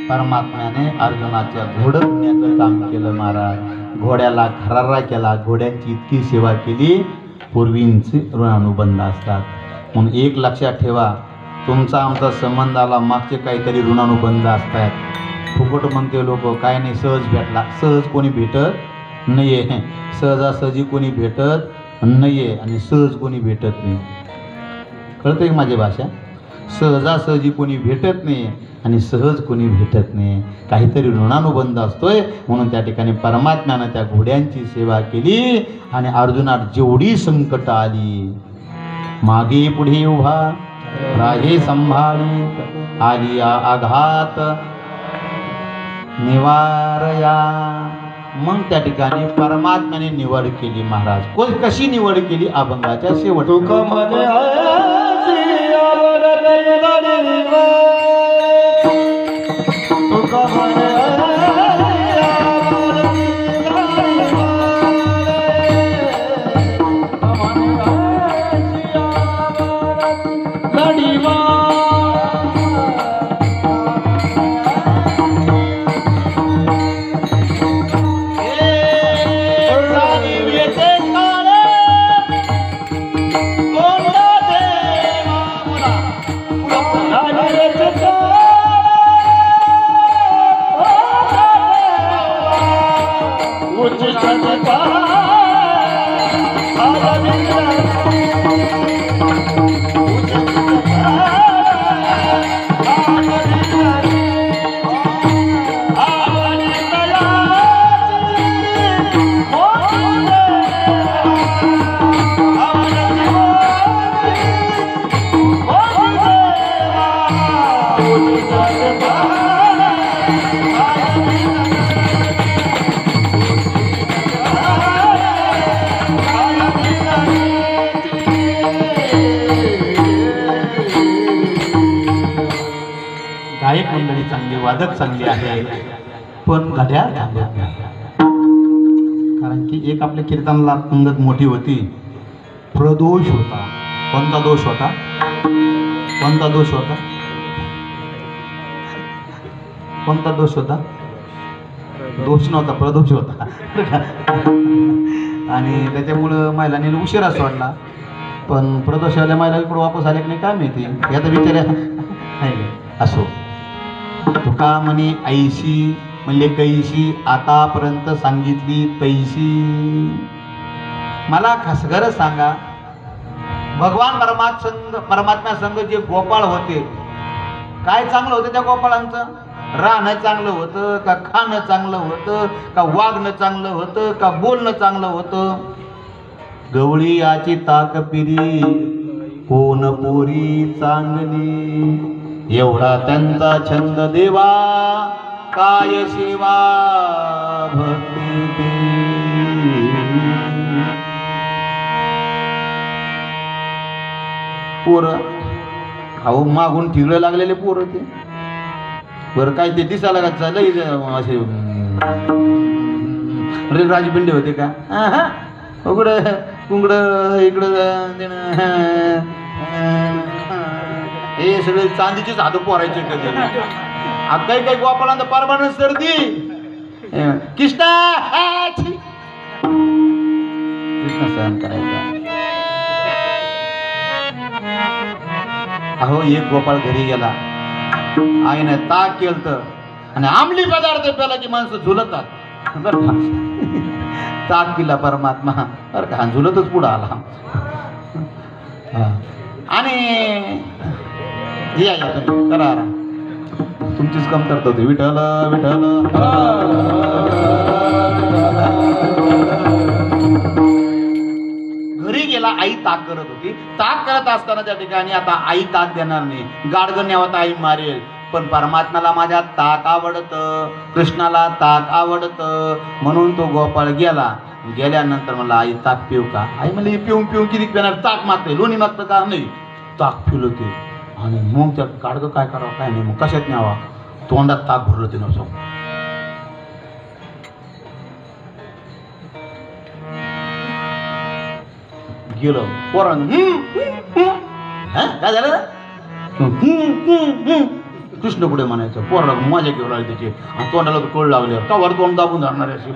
परमात्म्यानं परमात्म्याने अर्जुनाच्या घोडण्याचं काम केलं महाराज. घोड्याला खरारा केला, घोड्यांची इतकी सेवा केली. पूर्वींचे ऋणानुबंध असतात म्हणून एक लक्षात ठेवा, तुमचा आमचा संबंधाला मागचे काहीतरी ऋणानुबंध असतात. फुकट म्हणते लोक, काय नाही सहज भेटला. सहज कोणी भेटत नाही आहे, सहजासहजी कोणी भेटत नाही आहे आणि सहज कोणी भेटत नाही. कळतं की माझी भाषा? सहजासहजी कोणी भेटत नाही आणि सहज कोणी भेटत नाही. काहीतरी ऋणानुबंध असतोय म्हणून त्या ठिकाणी परमात्म्यानं त्या घोड्यांची सेवा केली. आणि अर्जुनात जेवढी संकट आली, मागे पुढे उभा राहे संभाळी, आली आघात निवारया. मग त्या ठिकाणी परमात्म्याने निवड केली महाराज. कशी निवड केली? अभंगाच्या शेवट. तुका म्हणे आसी आवडते लढीवा, तुका म्हणे आसी आवडते लढीवा, तुका म्हणे आसी आवडते लढीवा. गायक मंडळी चांगली, वादक चांगली आहे, पण घड्याळ थांबत नाही. कारण की एक आपल्या कीर्तनाला पंगत मोठी होती, प्रदोष होता. कोणता दोष होता? कोणता दोष होता? कोणता दोष होता? दोष नव्हता, प्रदोष होता. आणि त्याच्यामुळं महिलांनी उशिरा सोडला. पण प्रदोषाला महिला इकडे वापस आले की नाही काय माहिती, याचा विचार नाही. असो, तुका म्हणे ऐशी म्हणले कैशी, आतापर्यंत सांगितली तैशी. मला खसगर सांगा, भगवान परमात्म्या संग जे गोपाळ होते, काय चांगलं होतं त्या गोपाळांचं? राहणं चांगलं होतं का? खाणं चांगलं होतं का? वागणं चांगलं होतं का? बोलणं चांगलं होतं? गवळी याची ताक पिरी, कोण पोरी चांगली. एवढा त्यांचा छंद देवा, काय सेवा भक्ती ती. पोरं अहो मागून ठिगळं लागलेले पोरं ते. बरं काय ते दिसायला का चाललं असे राजपिंडे होते का? उघडं कुंगडं इकडं हे सगळे चांदीचीच हात पोरायचे कधी. काही काही गोपाळांना परमानंट सर्दी. कृष्णा कृष्ण सहन करायचा. अहो एक गोपाळ घरी गेला, आईने ताक केलत आणि आमली पदार्थ प्याला की माणसं झुलतात. बरं का? ताक पिला परमात्मा, बरं का? झुलतच पुढं आला. आणि या या तुम्ही करा आराम, तुमचीच कमतरता होती. विठ्ठल विठ्ठल. घरी गेला, आई ताक करत होती. ताक करत असताना त्या ठिकाणी आता आई ताक देणार नाही, गाडगं न्यावं आई मारेल. पण परमात्म्याला माझ्या ताक आवडतं, कृष्णाला ताक आवडतं, म्हणून तो गोपाळ गेला. गेल्यानंतर मला आई ताक पिऊ का? आई म्हणली पिऊन पिऊन किती पिणार? ताक मागते, लोणी मागतं का? नाही, ताक पिलं ते. आणि मग त्या गाडगं काय करावं काय नाही, मग कशात न्यावा? तोंडात ताक भरलं ते नव्हतं. गेलो पोरांनी काय झालं? कृष्ण पुढे म्हणायचं पोराला मजा घेऊ लागली त्याची आणि तोंडाला कळ लागल्यावर का वर तोंड दाबून धरणार अशी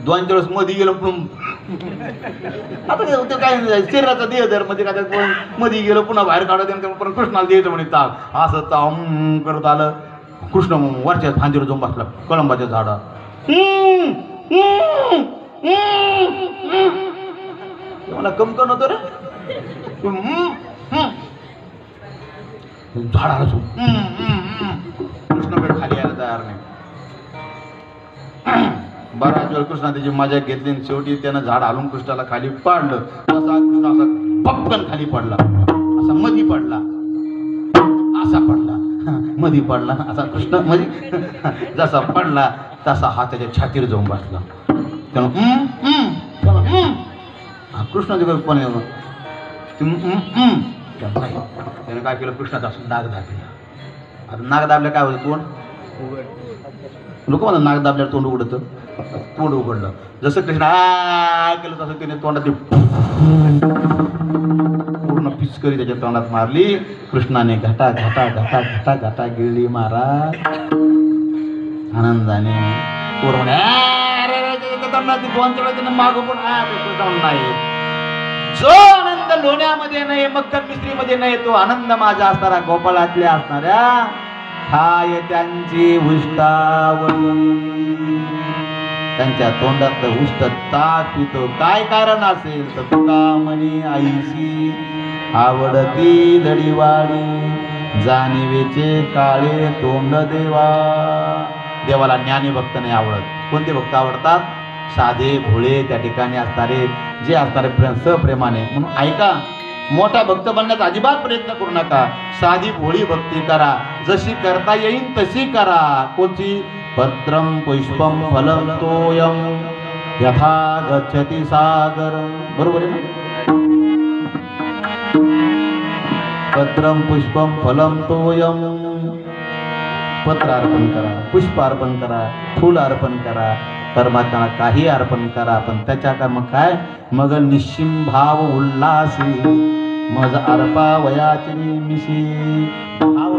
2-3 वेळेस मध्ये गेलं पण आता ते काय शरीराचा देह मध्ये काय कोण मध्ये गेलं पुन्हा बाहेर काढत पण कृष्णाला द्यायचं म्हणे ताक असं ताम करत आलं कृष्ण वरच्या फांदीवर जाऊन बसला कळंबाच्या झाडा मला कमकन होतं रे झाडाला कृष्ण काही खाली यायला तयार नाही बराच वेळ कृष्णा त्याची मजा घेतली आणि शेवटी त्यानं झाड हालून कृष्णाला खाली पाडलं तसा कृष्ण असा पटकन खाली पडला असा मधी पडला असा पडला मधी पडला असा कृष्ण मधी जसा पडला तसा हा त्याच्या छातीवर जाऊन बसला कृष्ण पण त्यानं काय केलं कृष्णाचा असं नाग दाबला आता नाग दाबल्या काय होतं तोंड लोक म्हणा नाग दाबल्यावर तोंड उघडतं तोंड उघडलं जसं कृष्ण केलं तसं त्याने तोंडात पूर्ण पिचकरी त्याच्या तोंडात मारली कृष्णाने घटा घटा घटा घटा घटा गिळली महाराज आनंदाने पोर म्हणे माग पण नाही जो आनंद लोण्यामध्ये नाही मक्कम मिस्त्रीमध्ये नाही तो आनंद माझा असणारा गोपाळातल्या असणाऱ्या खाय त्यांची उष्टावळी त्यांच्या तोंडातलं उष्ट ताक पितो काय कारण असेल तर तुका म्हणे आईशी आवडती लढीवाडी जाणीवेचे काळे तोंड देवा देवाला ज्ञानी भक्त नाही आवडत कोणते भक्त आवडतात साधे भोळे त्या ठिकाणी असणारे जे असणारे सप्रेमाने म्हणून ऐका मोठा भक्त बनण्याचा अजिबात प्रयत्न करू नका साधी भोळी भक्ती करा जशी करता येईल तशी करा कोणती पत्रम पुष्पम फलम तोयम यथा गच्छति सागर बरोबर आहे ना पत्रम पुष्पम फलम तोयम पत्र अर्पण करा पुष्प अर्पण करा फूल अर्पण करा परमात्म्याला काही अर्पण करा पण त्याच्या कर्म काय मग निश्चिम भाव उल्हासी मज अर्पा वयाची मिशी भाव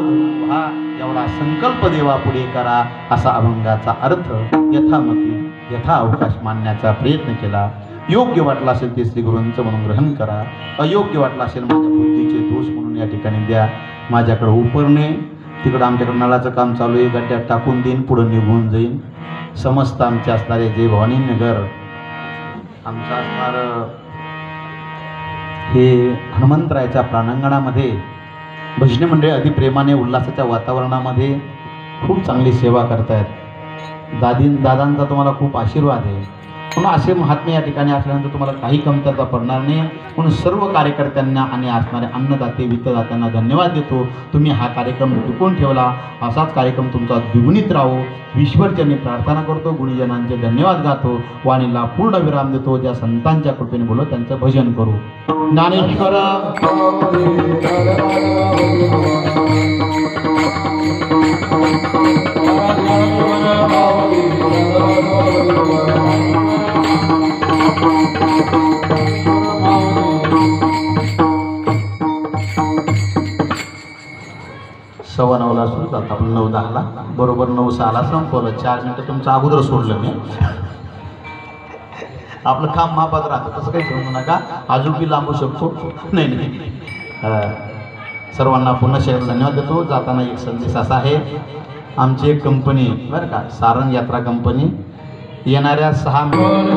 हा एवढा संकल्प देवा पुढे करा असा अभंगाचा अर्थ यथामती यथा अवकाश मानण्याचा प्रयत्न केला योग्य वाटला असेल ते श्री गुरूंचं म्हणून ग्रहण करा अयोग्य वाटला असेल माझ्या बुद्धीचे दोष म्हणून या ठिकाणी द्या माझ्याकडे उपरणे तिकडं आमच्याकडे नळाचं काम चालू आहे गड्ड्यात टाकून देईन पुढं निघून जाईन समस्त आमचे असणारे जे भवानी नगर आमचं असणार हे हनुमंतरायाच्या प्रांगणामध्ये भजनी मंडळी अति प्रेमाने उल्हासाच्या वातावरणामध्ये खूप चांगली सेवा करतायत दादांचा तुम्हाला खूप आशीर्वाद आहे म्हणून असे महात्मे या ठिकाणी असल्यानंतर तुम्हाला काही कमतरता पडणार नाही म्हणून सर्व कार्यकर्त्यांना आणि असणाऱ्या अन्नदाते वित्तदात्यांना धन्यवाद देतो तुम्ही हा कार्यक्रम टिकून ठेवला असाच कार्यक्रम तुमचा द्विगुणित राहो ईश्वरचरणी प्रार्थना करतो गुणीजनांचे धन्यवाद गातो वाणीला पूर्ण विराम देतो ज्या संतांच्या कृपेने बोलो त्यांचं भजन करू ज्ञानेश्वर सव्वा 9ला सुरू झालं आपण 9:10ला बरोबर 9:06ला संपवलं 4 मिनिटं तुमचं अगोदर सोडलं मी आपलं काम मापात राहतं तसं काही समजू नका अजून बी लांबू शकतो नाही सर्वांना पुन्हा शेअर धन्यवाद देतो जाताना एक संदेश असा आहे आमची एक कंपनी बरं का सारंग यात्रा कंपनी येणाऱ्या 6 महिने